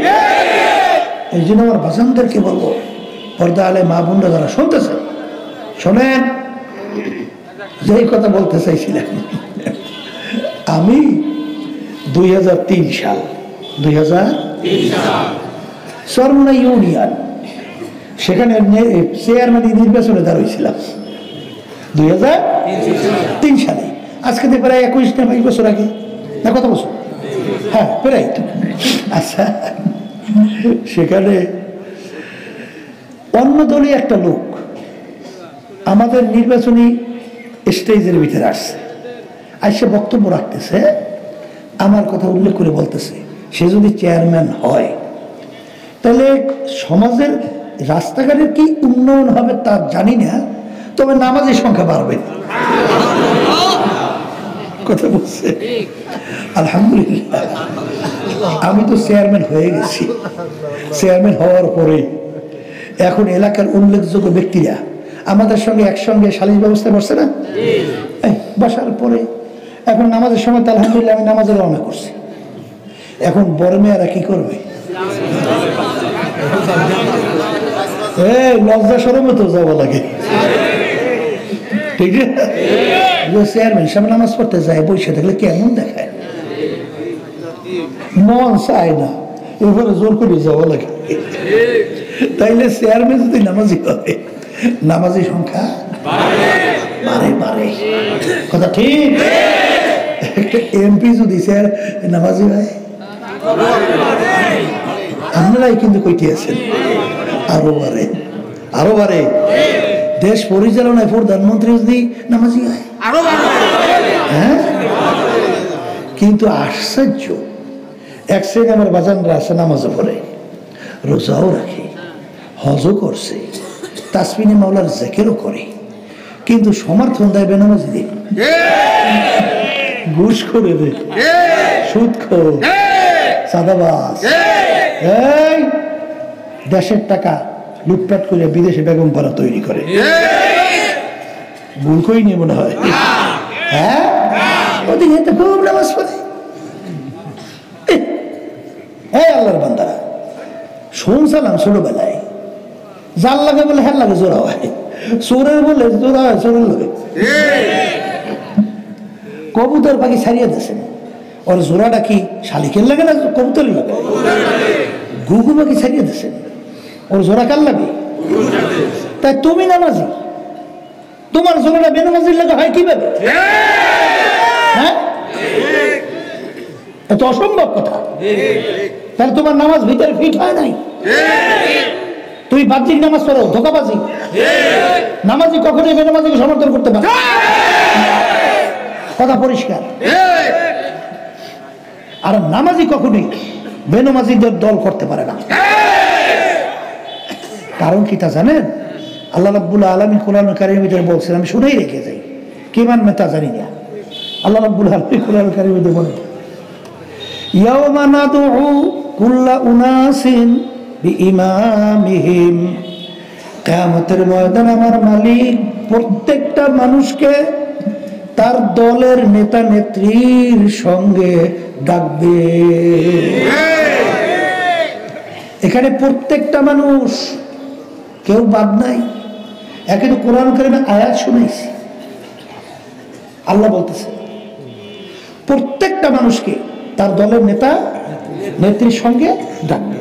এই জন্য আমার বাজানদেরকে বলবো, পর্দা আলে মা বোনরা যারা শুনতেছেন, শোনেন, যেই কথা বলতে চাইছিলাম, আমি 2003 সাল চরমোনা ইউনিয়ন, সেখানে চেয়ারম্যান নির্বাচনে দাঁড়িয়েছিলাম 2003 সালে। আজকে তো প্রায় 21-22 বছর আগে, না কত বছর? হ্যাঁ, প্রায়। আচ্ছা, সেখানে অন্য দলে একটা লোক আমাদের নির্বাচনী স্টেজের ভিতরে আসছে, আসছে বক্তব্য রাখতেছে, আমার কথা উল্লেখ করে বলতেছে সে যদি চেয়ারম্যান হয় তাহলে সমাজের রাস্তাঘাটের কি উন্নয়ন হবে তা জানি না, তবে নামাজের সংখ্যা বাড়বে। কথা বলছে। আলহামদুলিল্লাহ, আমি তো চেয়ারম্যান হয়ে গেছি। চেয়ারম্যান হওয়ার পরে এখন এলাকার উল্লেখযোগ্য ব্যক্তিরা আমাদের সঙ্গে একসঙ্গে সালিশ ব্যবস্থা করছে না, বসার পরে এখন নামাজের সময় তো আলহামদুলিল্লাহ আমি নামাজে রওনা করছি। এখন বড় মেয়েরা কি করবে? লজ্জা শরমে তো যাওয়া লাগে, ঠিক আছে? চেয়ারম্যান সামনে নামাজ পড়তে যায়, বসে থাকলে কেমন দেখায়, মন চায় না, এরপরে জোর করে যাওয়া লাগে। তাইলে চেয়ারম্যান যদি নামাজি হয়, নামাজি সংখ্যা বাড়ে বাড়ে। কথা ঠিক। একটা এমপি যদি স্যার নামাজি হয়, আপনারাই কিন্তু কইতে আছেন আরো বাড়ে, আরো বাড়ে। দেশ পরিচালনায় প্রধানমন্ত্রী যদি নামাজি হয়, হ্যাঁ। কিন্তু আশ্চর্য, এক শ্রেণী আমার বাজানরা আছে, নামাজও পড়ে, রোজাও রাখে, হজও করছে, তাসবিনে মাওলার জিকিরও করে, কিন্তু সমর্থন দেয় বেনামাজিদের, ঘুষ করে দেয়, সুদখোর, চাঁদাবাজ, এই দেশের টাকা লুটপাট করে বিদেশে বেগম পাড়া তৈরি করে। ভুল কই নিয়ে মনে হয়? হ্যাঁ, ওদিকে তো খুব নামাজ পড়ে। আল্লাহর বান্দারা, শুনছিলাম ছোটবেলায়, যার লাগে বলে হ্যাঁ লাগে জোড়া হয়, চোরের বলে জোড়া হয়, চোরের লাগে। কবুতর পাখি ছাড়িয়ে দিয়েছেন, ওর জোড়াটা কি শালিকের লাগে না কবুতর লাগে? ঘুঘু পাখি ছাড়িয়ে দিয়েছেন, ওর জোড়া কার লাগে? তাই তুমি নামাজি, তোমার জোড়াটা বেনামাজির লাগে হয় কিভাবে? হ্যাঁ, এত অসম্ভব কথা। তাহলে তোমার নামাজ ভিতরে ফিট হয় নাই। তুমি বাহ্যিক নামাজ পড়ো, ধোকাবাজি। নামাজি কখনোই বেনামাজিকে সমর্থন করতে পারে, কথা পরিষ্কার। আর নামাজি কখনোই বেনামাজিদের দল করতে পারে না। কারণ কি তা জানেন? আল্লাহ রাব্বুল আলামিন কোরআনুল কারীমের ভিতরে বলছেন, আমি শুনেই রেখে যাই, কি মানবে তা জানি না। আল্লাহ রাব্বুল আলামিন কোরআনুল কারীমের ভিতরে বলেন, ইয়াওমা নাদউ কুল্লা উনাসিন বিইমামিহিম, কিয়ামতের ময়দানে আমার মালিক প্রত্যেকটা মানুষকে তার দলের নেতা নেত্রীর সঙ্গে ডাকবে। এখানে প্রত্যেকটা মানুষ, কেউ বাদ নাই। একে তো কোরআন কারীমে আয়াত শুনাইছি, আল্লাহ বলতেছে প্রত্যেকটা মানুষকে তার দলের নেতা নেত্রীর সঙ্গে ডাকবে।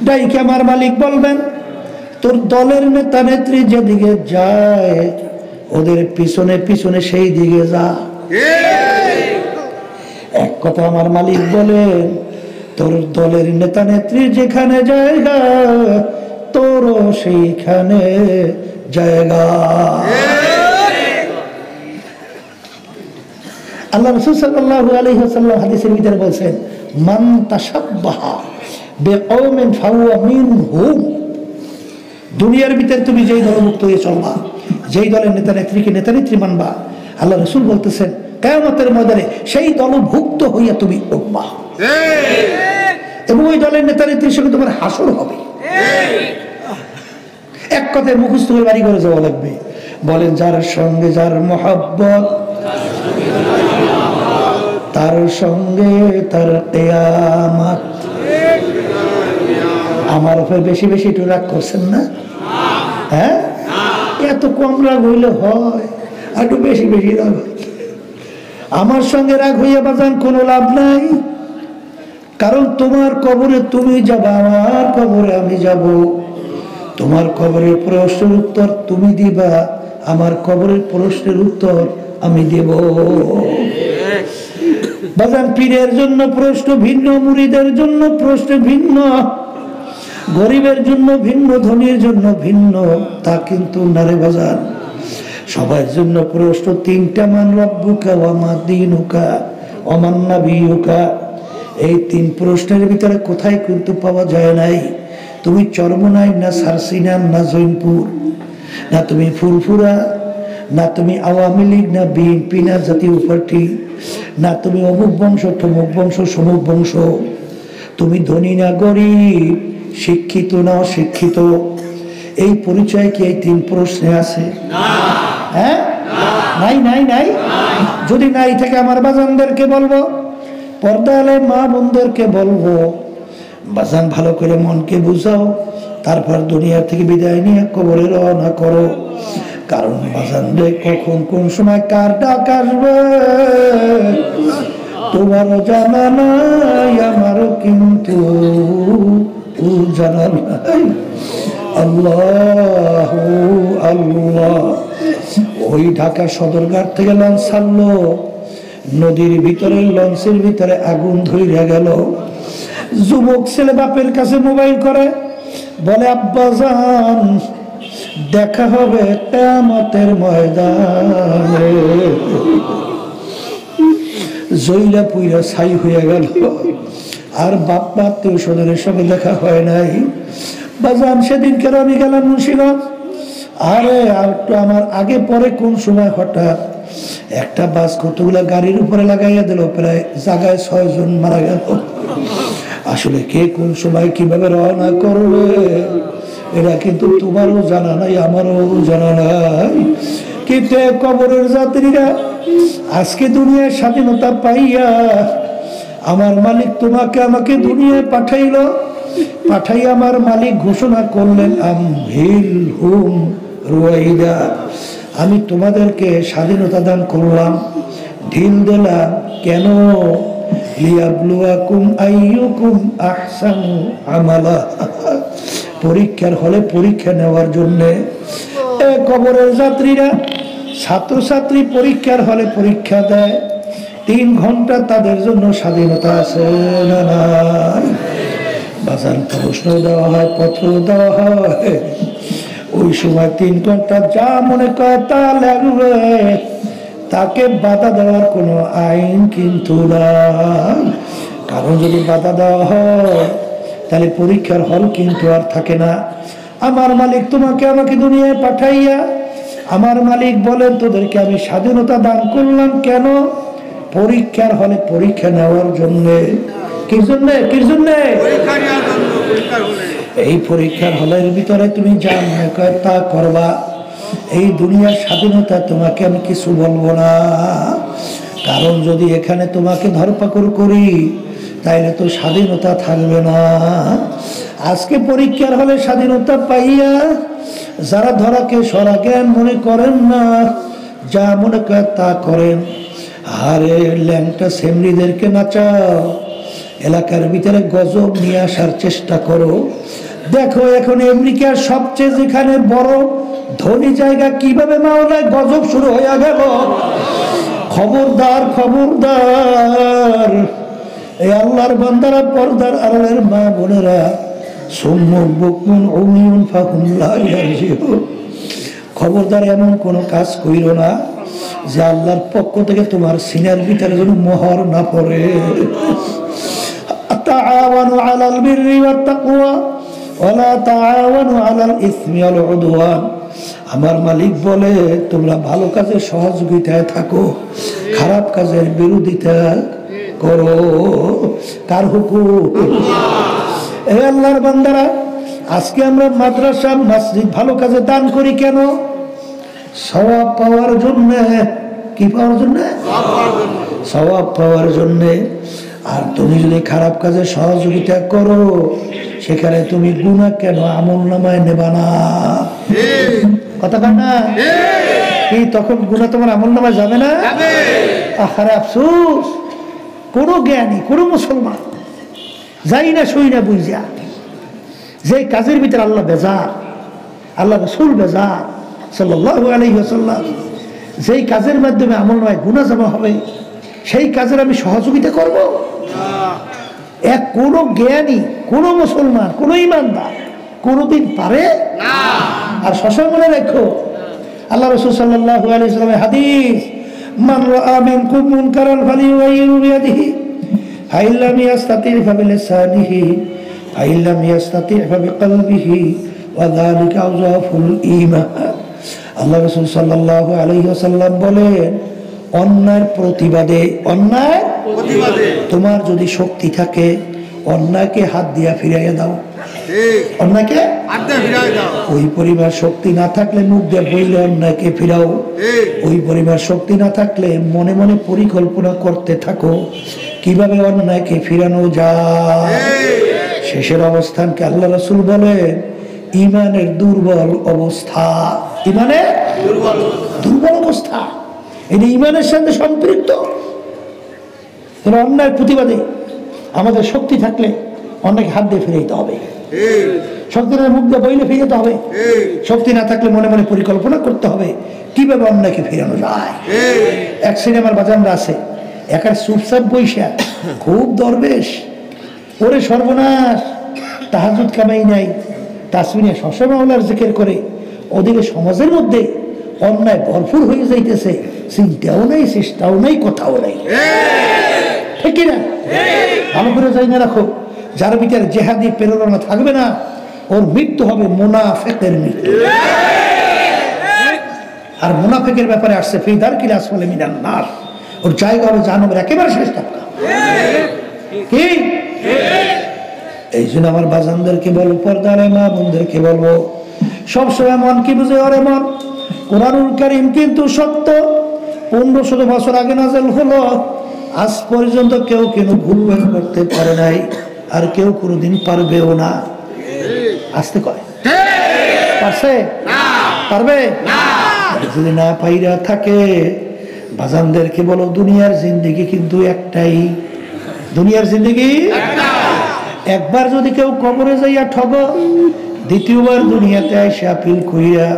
ডাইকে আমার মালিক বলবেন, তোর দলের নেতা নেত্রী যেদিকে যায় ওদের পিছনে পিছনে সেই দিকে যা। এক কথা আমার মালিক বলেন, তোর দলের নেতা নেত্রীর যেখানে জায়গা তোরও সেইখানে জায়গা। আল্লাহ রাসূল সাল্লাল্লাহু আলাইহি ওয়াসাল্লাম হাদিসের ভিতরে বলেন, মান তাশাব্বাহা বিকওমিন ফাহুয়া মিনহুম। দুনিয়ার ভিতরে তুমি যেই দলভুক্ত হয়ে চলবা, যেই দলের নেতা নেত্রীকে নেতা নেত্রী মানবা, আল্লাহ রাসূল বলতেছেন কিয়ামতের ময়দানে সেই দলভুক্ত হইয়া তুমি উঠবা, এবং ওই দলের নেতা নেত্রীর সঙ্গে তোমার হাসর হবে। এক কথায় মুখস্থ করে বাড়ি করে যাওয়া লাগবে। বলেন, যার সঙ্গে যার মহব্বত তার সঙ্গে তার কিয়ামত। আমার উপর বেশি বেশি একটু রাগ করছেন না? হ্যাঁ, এত কম রাগ হইলে হয়, একটু বেশি বেশি রাগ হইলে। আমার সঙ্গে রাগ হইয়া বাজান কোনো লাভ নাই, কারণ তোমার কবরে তুমি যাবা, আমার কবরে আমি যাব। তোমার কবরের প্রশ্নের উত্তর তুমি দিবা, আমার কবরের প্রশ্নের উত্তর আমি দেব। বাজান, পীরের জন্য প্রশ্ন ভিন্ন, মুরিদের জন্য প্রশ্ন ভিন্ন, গরিবের জন্য ভিন্ন, ধনীর জন্য ভিন্ন, তা কিন্তু নারে বাজান। সবার জন্য প্রশ্ন তিনটা, মান রব্বুকা ওয়া মা দীনুকা ওয়া মান নাবিয়ুকা। এই তিন প্রশ্নের ভিতরে কোথায় কিন্তু পাওয়া যায় নাই। তুমি চরমনাই না সারসিনা না জৈনপুর, না তুমি ফুরফুরা, না তুমি আওয়ামী লীগ, না বিএনপি, না জাতীয় পার্টি, না তুমি অমুক বংশ তমুক বংশ সমুক বংশ। তুমি ধনী না গরিব, শিক্ষিত না অশিক্ষিত। এই পরিচয় কি এই তিন প্রশ্নে আছে? হ্যাঁ, নাই নাই নাই। যদি নাই থাকে আমার বাজানদেরকে বলবো, পর্দালে মা বোনদেরকে বলবো, বাজান ভালো করে মনকে বুঝাও, তারপর দুনিয়া থেকে বিদায় নিয়ে কবরে রওনা করো। কারণ বাজান রে, কখন কোন সময় কার ডাক আসবে তোমারও জানা নাই, আমারও কিন্তু জানা নাই। আল্লাহ আল্লাহ। ওই ঢাকা সদরঘাট থেকে লঞ্চ ছাড়লো, নদীর ভিতরে লঞ্চের ভিতরে আগুন ধরে গেল। যুবক ছেলে বাপের কাছে মোবাইল করে, বলে আব্বা জান দেখা হবে কিয়ামতের ময়দানে। জইলা পুইরা ছাই হয়ে গেল, আর বাপ আত্মীয় স্বজনের সঙ্গে দেখা হয় নাই। বাজান, সেদিনকে আমি গেলাম মুন্সিগঞ্জ। আরে আর একটু আমার আগে পরে কোন সময় হঠাৎ একটা বাস কতগুলা গাড়ির উপরে লাগাইয়া দিল, প্রায় জায়গায় 6 জন মারা গেল। আসলে কে কোন সময় কিভাবে রওনা করবে এটা কিন্তু তোমারও জানা নাই, আমারও জানা নাই। কিন্তু কবরের যাত্রীরা, আজকে দুনিয়ার স্বাধীনতা পাইয়া আমার মালিক তোমাকে আমাকে দুনিয়ায় পাঠাইলো, পাঠাইয়া আমার মালিক ঘোষণা করলেন, আমহিল হুম রুয়াইদা, আমি তোমাদেরকে স্বাধীনতা দান করলাম, ঢিল দিলাম। কেন? লিয়াবলুয়াকুম আইয়ুকুম আহসানু আমালা, পরীক্ষার হলে পরীক্ষা নেওয়ার জন্য। কবরের যাত্রীরা, ছাত্রছাত্রী পরীক্ষার হলে পরীক্ষা দেয়, 3 ঘন্টা তাদের জন্য স্বাধীনতা আছে না নাই? বাজার প্রশ্ন দেওয়া হয়, পত্র দেওয়া হয়, ওই সময় 3 ঘন্টা যা মনে করে তা লাগবে, তাকে বাধা দেওয়ার কোনো আইন কিন্তু নাই। কারণ যদি বাধা দেওয়া হয় তাহলে পরীক্ষার হল কিন্তু আর থাকে না। আমার মালিক তোমাকে আমাকে দুনিয়ায় পাঠাইয়া, আমার মালিক বলেন তোদেরকে আমি স্বাধীনতা দান করলাম। কেন? পরীক্ষার হলে পরীক্ষা নেওয়ার জন্য। কি জন্য? কি জন্য? এই পরীক্ষার হলের ভিতরে তুমি যা মনে কর তা করবা। এই দুনিয়ার স্বাধীনতা তোমাকে আমি কিছু বলবো না, কারণ যদি এখানে তোমাকে ধরপাকড় করি তাইলে তো স্বাধীনতা থাকবে না। আজকে পরীক্ষার হলে স্বাধীনতা পাইয়া যারা ধরাকে সরা জ্ঞান মনে করেন না, যা মনে করেন তা করেন। আরে ল্যাংটা সেমরিদেরকে নাচাও, এলাকার ভিতরে গজব নিয়ে আসার চেষ্টা করো। দেখো এখন আমেরিকার সবচেয়ে যেখানে বড় ধনী জায়গা কিভাবে মাওলায় গজব শুরু হয়ে গেল। খবরদার খবরদার, এই আল্লাহর বান্দারা, পর্দার আড়ালের মা বোনেরা, সুম্মুন বুকমুন উমিয়ুন ফাহুম লা ইয়ারজিউন, খবরদার এমন কোনো কাজ কইরো না যে আল্লাহর পক্ষ থেকে তোমার সিনার ভিতরে যেন মোহর না পড়ে। তাআওয়ানু আলাল বিররি ওয়াত তাকওয়া ওয়া লা তাআওয়ানু আলাল ইসমি ওয়াল উদওয়ান। আমার মালিক বলে তোমরা ভালো কাজের সহযোগিতায় থাকো, খারাপ কাজের বিরোধিতা করো। কার হুকুম? এই আল্লাহর বান্দারা, আজকে আমরা মাদ্রাসা মসজিদ ভালো কাজে দান করি কেন? সওয়াব পাওয়ার জন্য। কি পাওয়ার জন্য? সওয়াব পাওয়ার জন্য। আর তুমি যদি খারাপ কাজে সহযোগিতা করো, সেখানে তুমি গুনাহ কেন আমল নামায় নেবা না? কথা কয় না? কি তখন গুনাহ তোমার আমল নামায় যাবে না? আহারে আফসোস, কোন জ্ঞানী, কোন মুসলমান যাই না শুই না বুঝা যে কাজের ভিতরে আল্লাহ বেজার, আল্লাহ রাসূল বেজার সাল্লাল্লাহু আলাইহি ওয়াসাল্লাম, যেই কাজের মাধ্যমে আমল নামায় গুনাহ জমা হবে, সেই কাজের আমি সহযোগিতা করব? এক কোন জ্ঞানী, কোন মুসলমান, কোন ইমানদার কোনদিন পারে না। আর সবসময় মনে রাখো, আল্লাহ রাসূল সাল্লাল্লাহু আলাইহি ওয়াসাল্লামের হাদিস, মান রাআ মিনকুম মুনকারান ফালিয়ুগাইয়িরহু বিয়াদিহি ফাইন লাম ইয়াস্তাতি' ফাবিলিসানিহি ফাইন লাম ইয়াস্তাতি' ফাবিকলবিহি ওয়া যালিকা আযআফুল ঈমান। আল্লাহ রাসূল সাল্লাল্লাহু আলাইহি ওয়াসাল্লাম বলেন, অন্যায়ের প্রতিবাদে, অন্যায় প্রতিবাদে তোমার যদি শক্তি থাকে, অন্যায়কে হাত দিয়া ফিরাইয়া দাও। অন্যায়কে হাত দিয়া ফিরাইয়া দাও। ওই পরিমাণ শক্তি না থাকলে মুখ দিয়ে বললে অন্যায়কে ফিরাও। ওই পরিমাণ শক্তি না থাকলে মনে মনে পরিকল্পনা করতে থাকো কিভাবে অন্যায়কে ফিরানো যায়। শেষের অবস্থানকে আল্লাহ রাসূল বলেন ঈমানের দুর্বল অবস্থা। ঈমানের দুর্বল অবস্থা, এটা ঈমানের সাথে সম্পৃক্ত। অন্যায়ের প্রতিবাদে আমাদের শক্তি থাকলে অন্যকে হাত দিয়ে ফিরে যেতে হবে, শক্তি না মুখ দিয়ে বইলে ফিরে যেতে হবে। শক্তি না থাকলে মনে মনে পরিকল্পনা করতে হবে কিভাবে অন্যকে ফিরানো যায়। এক সিনেমার বাজানরা আছে, একার চুপচাপ বৈশা খুব দরবেশ, ওরে সর্বনাশ, তাহাজ্জুদ কামাই নাই, তাসবিহ সবসময় আল্লাহর জিকির করে, ওদিকে সমাজের মধ্যে অন্যায় ভরপুর হয়ে যাইতেছে, চিন্তাও নাই, চেষ্টাও নাই, কথাও নাই। ঠিক কিনা? ভালো করে যাই না রাখো, যার ভিতরে জেহাদি প্রেরণা থাকবে না, ওর মৃত্যু হবে মুনাফিকের মৃত্যু। আর মুনাফিকের ব্যাপারে আসছে ফি দারকিল আসফালি মিনান নার, ওর জায়গা হবে জাহান্নামের একেবারে শেষ ধাক্কা। কি? এই জন্য আমার বাজানদেরকে বলবো, পর্দার মা বোনদেরকে বলবো, সবসময় মন কি বুঝে? ওরে মন, কোরআনুল কারীম কিন্তু সত্য, 1500 বছর আগে নাযিল হলো, আজ পর্যন্ত কেউ কেন ভুল করতে পারে নাই, আর কেউ কোনোদিন পারবেও না। আসতে কয় পারছে? পারবে না। যদি না পাইরা থাকে, বাজানদেরকে বলো, দুনিয়ার জিন্দেগি কিন্তু একটাই, দুনিয়ার জিন্দেগি একবার যদি কেউ কবরে যাইয়া ঠগ, দ্বিতীয়বার দুনিয়াতে এসে আপিল কইরা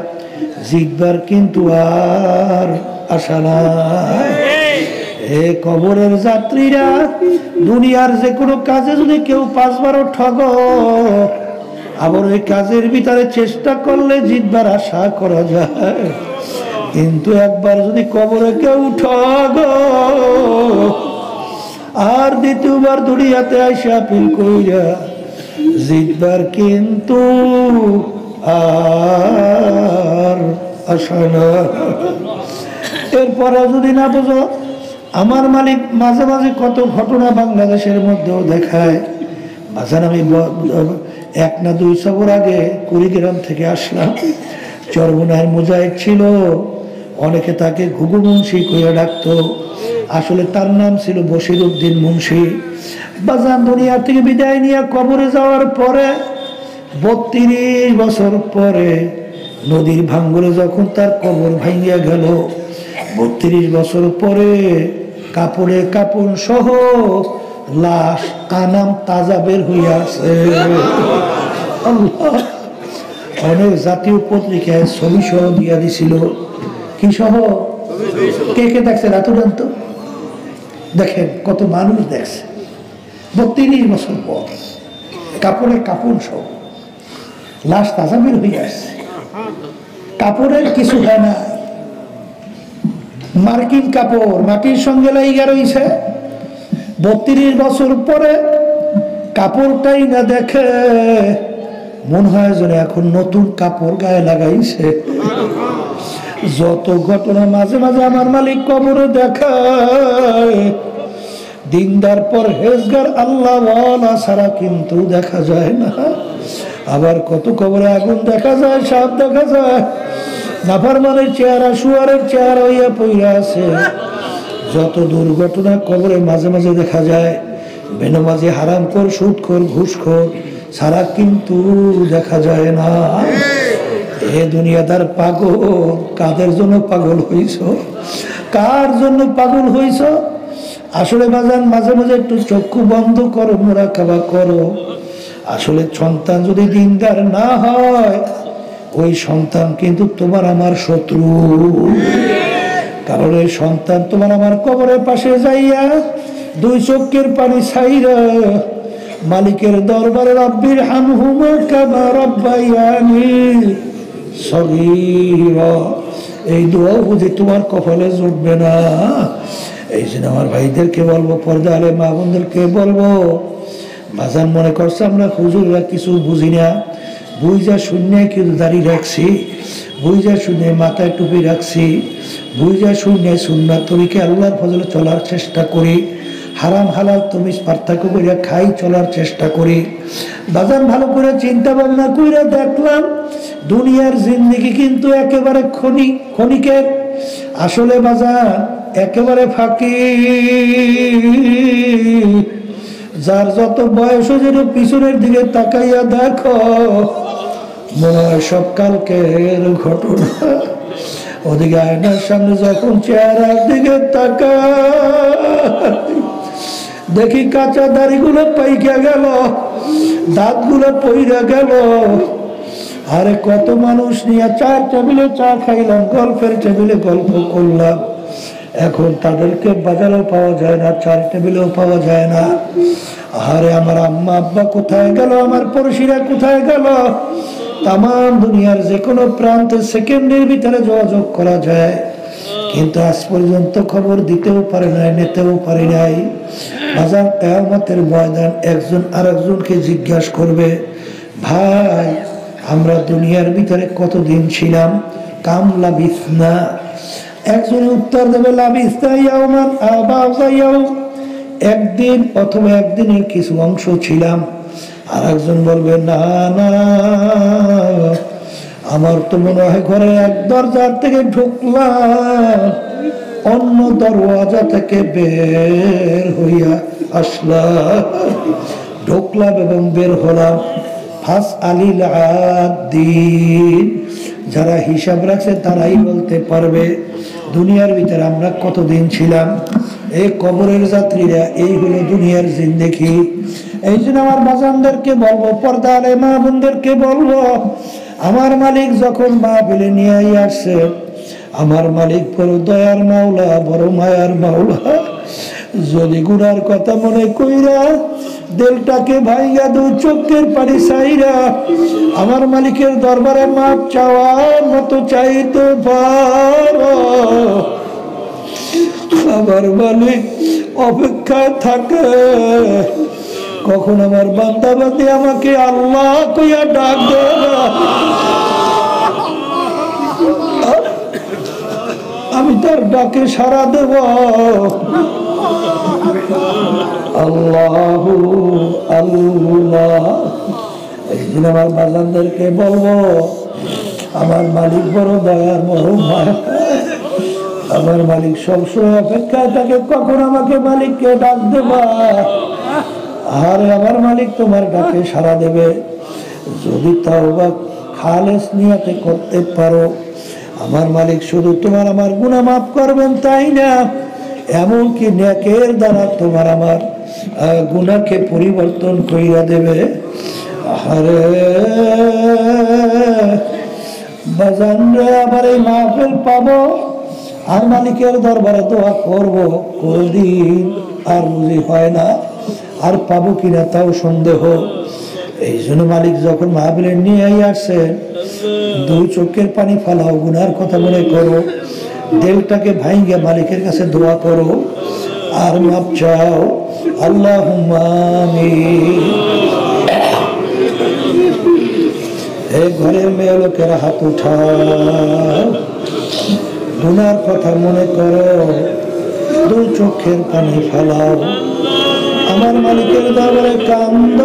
জিতবার কিন্তু আর আশা নাই। হে কবরের যাত্রীরা, দুনিয়ার যে কোনো কাজে যদি কেউ 5 বারও ঠগ, আবার ওই কাজের ভিতরে চেষ্টা করলে জিতবার আশা করা যায়, কিন্তু একবার যদি কবরে কেউ ঠগ আর দ্বিতীয়বার দুনিয়াতে আইসা আপিল কইরা জিতবার কিন্তু আর আশা না। এরপরে যদি না বুঝো, আমার মালিক মাঝে মাঝে কত ঘটনা বাংলাদেশের মধ্যেও দেখায়। বাজান আমি 1 না 2 সফর আগে কুড়িগ্রাম থেকে আসলাম, চরমোনাইয়ের মুজাহিদ ছিল, অনেকে তাকে ঘুঘু মুন্সি কইয়া ডাকতো, আসলে তার নাম ছিল বশির উদ্দিন মুন্সি। বাজান দুনিয়া থেকে বিদায় নিয়ে কবরে যাওয়ার পরে 32 বছর পরে নদীর ভাঙ্গরে যখন তার কবর ভাঙিয়া গেল, 32 বছর পরে কাপড়ে কাপড় সহ লাশ কানাম তাজা বের হইয়া আছে। অনেক জাতীয় পত্রিকায় ছবি সহ দিয়া দিছিল, কি সহ? কে কে দেখছেন এত জানতো? দেখেন কত মানুষ দেখছে 32 বছর পর কাপড়ে কাপড় সব লাশ তাজা বের হয়ে আসছে, কাপড়ের কিছু হয় না, মার্কিন কাপড় মাটির সঙ্গে লাইগা রইছে। 32 বছর পরে কাপড়টাই না দেখে মনে হয় যেন এখন নতুন কাপড় গায়ে লাগাইছে। যত ঘটনা মাঝে মাঝে আমার মালিক কবরে দেখায়, দিনদার পরহেজগার আল্লাহওয়ালা ছাড়া কিন্তু দেখা যায় না। আবার কত কবরে আগুন দেখা যায়, সাপ দেখা যায়, নাফরমানের চেহারা শুয়ারের চেহারা হইয়া পইরা আছে। যত দুর্ঘটনা কবরে মাঝে মাঝে দেখা যায়, বেনামাজি হারামখোর সুদখোর ঘুষখোর ছাড়া কিন্তু দেখা যায় না। এ দুনিয়াদার পাগল, কাদের জন্য পাগল হইছ, কার জন্য পাগল হইছ? আসলে বাজান মাঝে মাঝে একটু চক্ষু বন্ধ করো, মুরাকাবা করো। আসলে সন্তান যদি দিনদার না হয়, ওই সন্তান কিন্তু তোমার আমার শত্রু। কারণ এই সন্তান তোমার আমার কবরের পাশে যাইয়া 2 চোখের পানি ছাইরা মালিকের দরবারে রব্বির হামহুমা কামা রাব্বায়ানি সগীরা, এই দোয়া বুঝি তোমার কপালে জুটবে না। এই জন্য আমার ভাইদেরকে বলবো, পর্দা আলে মা বোনদেরকে বলবো, বাজান মনে করছে আমরা হুজুররা কিছু বুঝি না, বুঝা শূন্য কিন্তু দাঁড়িয়ে রাখছি, বুঝা শূন্য মাথায় টুপি রাখছি, বুঝা শূন্য সুন্নাত তরিকে আল্লাহর ফজলে চলার চেষ্টা করি, হারাম হালাল তমিজ পার্থক্য করিয়া খাই চলার চেষ্টা করি। বাজান ভালো করে চিন্তা ভাবনা কইরা দেখলাম দুনিয়ার জিন্দেগি কিন্তু একেবারে ক্ষণিকের। আসলে বাজান একেবারে ফাঁকি। যার যত বয়স যেন পিছনের দিকে তাকাইয়া দেখো, মনে হয় সব কালকের ঘটনা। ওদিকে আয়নার সামনে যখন চেহারার দিকে তাকাই, দেখি কাঁচা দাড়িগুলো পাইকা গেল, দাঁতগুলো পইরা গেল। আরে কত মানুষ নিয়ে 4 টেবিলে চা খাইলাম, গল্পের টেবিলে গল্প করলাম, এখন তাদেরকে বাজারেও পাওয়া যায় না, 4 টেবিলেও পাওয়া যায় না। আরে আমার আম্মা আব্বা কোথায় গেল, আমার পড়শিরা কোথায় গেল? তাম দুনিয়ার যে কোনো প্রান্তে সেকেন্ডের ভিতরে যোগাযোগ করা যায়, কিন্তু আজ পর্যন্ত খবর দিতেও পারে নাই, নিতেও পারে নাই। বাজার কিয়ামতের ময়দান একজন আরেকজনকে জিজ্ঞাসা করবে, ভাই আমরা দুনিয়ার ভিতরে কতদিন ছিলাম? কাম লাবিসনা। একজন উত্তর দেবে লাবিসনা ইয়াওমান আও বা'যা ইয়াওম, একদিন অথবা একদিনের কিছু অংশ ছিলাম। আর একজন বলবে না না, আমার তো মনে হয় ঘরে এক দরজার থেকে ঢুকলাম, অন্য দরওয়াজা থেকে বের হইয়া আসলাম, ঢুকলাম এবং বের হলাম। ফাস আলিল আদিন, যারা হিসাব রাখছে তারাই বলতে পারবে দুনিয়ার ভিতরে আমরা কতদিন ছিলাম। এই কবরের যাত্রীরা, এই হলো দুনিয়ার জিন্দেগি। এই জন্য আমার বাজানদেরকে বলবো, পর্দা আলে মা বোনদেরকে বলবো, আমার মালিক যখন মাহফিলে নিয়ে আসছে, আমার মালিক বড় দয়ার মাওলা, বড় মায়ার মাওলা। যদি গুনার কথা মনে কইরা দিলটাকে ভাইয়া 2 চোখের পানি ছাইরা আমার মালিকের দরবারে মাপ চাওয়ার মতো চাইতে পারো, আমার মালিক অপেক্ষায় থাকে কখন আমার বান্দা বান্দী আমাকে আল্লাহ কইয়া ডাক দেবে, আমি তার ডাকে সাড়া দেব। আল্লাহু আল্লাহ। এই দিন আমার বাজানদেরকে বলবো, আমার মালিক বড় দয়ার, বড় মায়া। আমার মালিক সবসময় অপেক্ষায় থাকে কখন আমাকে মালিককে ডাক দেবা। আরে আমার মালিক তোমার ডাকে সাড়া দেবে যদি তাওবা খালেস নিয়তে করতে পারো। আমার মালিক শুধু তোমার আমার গুনাহ মাফ করবেন তাই না, এমনকি নেকের দ্বারা তোমার আমার গুনাহকে পরিবর্তন কইরা দেবে। আরে বাজান রে, আবার এই মাহফিল পাবো, আর মালিকের দরবারে দোয়া করব, কোনদিন আর বুঝি হয় না, আর পাবো কিনা তাও সন্দেহ। এই জন্য মালিক যখন মাহফিলে নিয়ে আসছেন, দুই চোখের পানি ফালাও, গুনার কথা মনে করো, দিলটাকে ভাঙ্গে মালিকের কাছে দোয়া করো আর মাপ চাও। আল্লাহুম্মা আমিন। এই ঘরের মেয়ে লোকেরা হাত উঠাও, গুনার কথা মনে করো, দুই চোখের পানি ফালাও, আমার মালিকের দরবারে কান্দ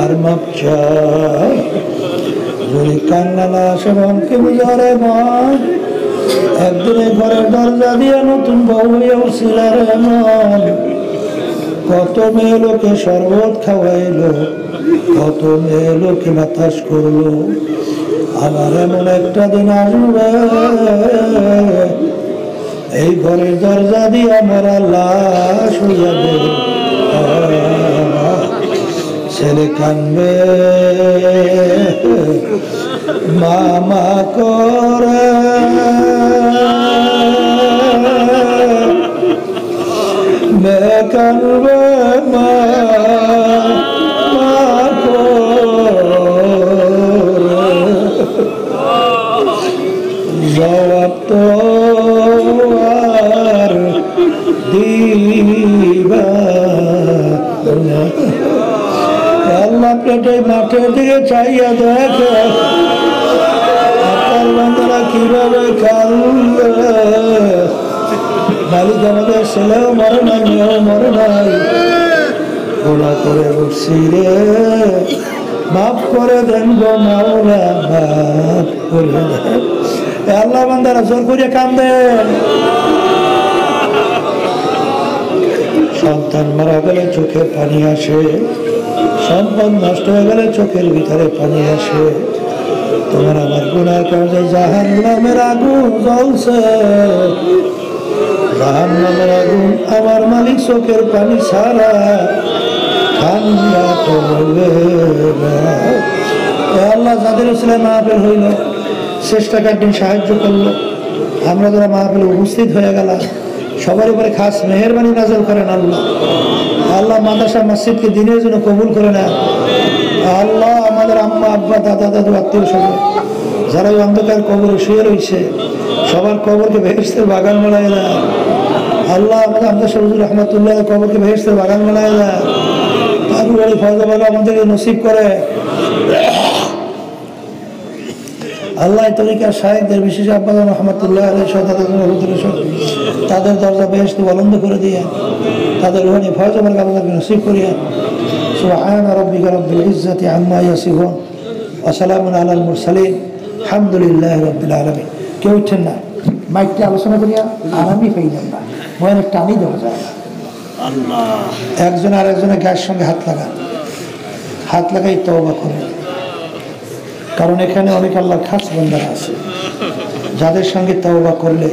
আর মাপ চাও। যদি কান্না না আসে মনকে বুঝারে মন, একদিনে ঘরের দরজা দিয়ে নতুন বউ হয়ে উঠছিল রে মন। কত মেয়ে লোকে শরবত খাওয়াইলো, কত মেয়ে লোকে বাতাস করলো, আমার এমন একটা দিন আসবে এই ঘরের দরজা দিয়ে আমার লাশ হয়ে যাবে। ছেলে কানবে মামা করে, মেয়ে কানবে মা জবাব তো আর দিবা না। আল্লাহ পেটে মাঠের দিকে চাইয়া দেখে আপনার বান্দারা কিভাবে কাঁদবে। মালিক আমাদের ছেলেও মরে নাই, মেয়েও মরে নাই, গোলা করে উঠছি রে, মাফ করে দেন গো মাওলা, মাফ করে দেন। আল্লাহ বান্দারা জোর করে কাঁদেন। সন্তান মারা গেলে চোখে পানি আসে, সম্পদ নষ্ট হয়ে গেলে চোখের ভিতরে পানি আসে। তোমার আমার গুনার কারণে জাহান্নামের আগুন জ্বলছে, জাহান্নামের আগুন আমার মালিক চোখের পানি ছাড়া ঠান্ডা করবে না। আল্লাহ যাদের ছেলে মাহফিল হইল, চেষ্টা কাটিয়ে সাহায্য করলো, আমরা যারা মাহফিলে উপস্থিত হয়ে গেলাম, সবার উপরে খাস মেহেরবানি নাজল করেন আল্লাহ। আল্লাহ মাদ্রাসা মসজিদকে দিনের জন্য কবুল করে নেন আল্লাহ। আমাদের আম্মা আব্বা দাদা দাদু আত্মীয় স্বজন যারা ওই অন্ধকার কবরে শুয়ে রয়েছে, সবার কবরকে বেহেশতের বাগান বানায় দেয় আল্লাহ। আমাদের আমদা শরীফুর রহমতুল্লাহ কবরকে বেহেশতের বাগান বানায় দেয়। আবু আলী ফয়জাবাদ আমাদেরকে নসিব করে আল্লাহ। তরিকার শায়েখদের বিশেষ আব্বাস রহমতুল্লাহ আলাইহি তাদের দরজা বেহেশত বলন্দ করে দিয়ে তাদের রুহানি ফয়জাবাদ আমাদেরকে নসিব করিয়া। সুবহান রাব্বিকা রাব্বিল ইজ্জাতি আম্মা ইয়াসিফুন ওয়া সালামুন আলাল মুরসালিন আলহামদুলিল্লাহি রাব্বিল আলামিন। কেউ উঠেন না, মাইকটা আলোচনা করিয়া আরামই পেয়ে না, মনে টানি দেওয়া যায় না। একজন আর একজনের গায়ের সঙ্গে হাত লাগাই তওবা করে, কারণ এখানে অনেক আল্লাহর খাস বান্দারা আছে যাদের সঙ্গে তওবা করলে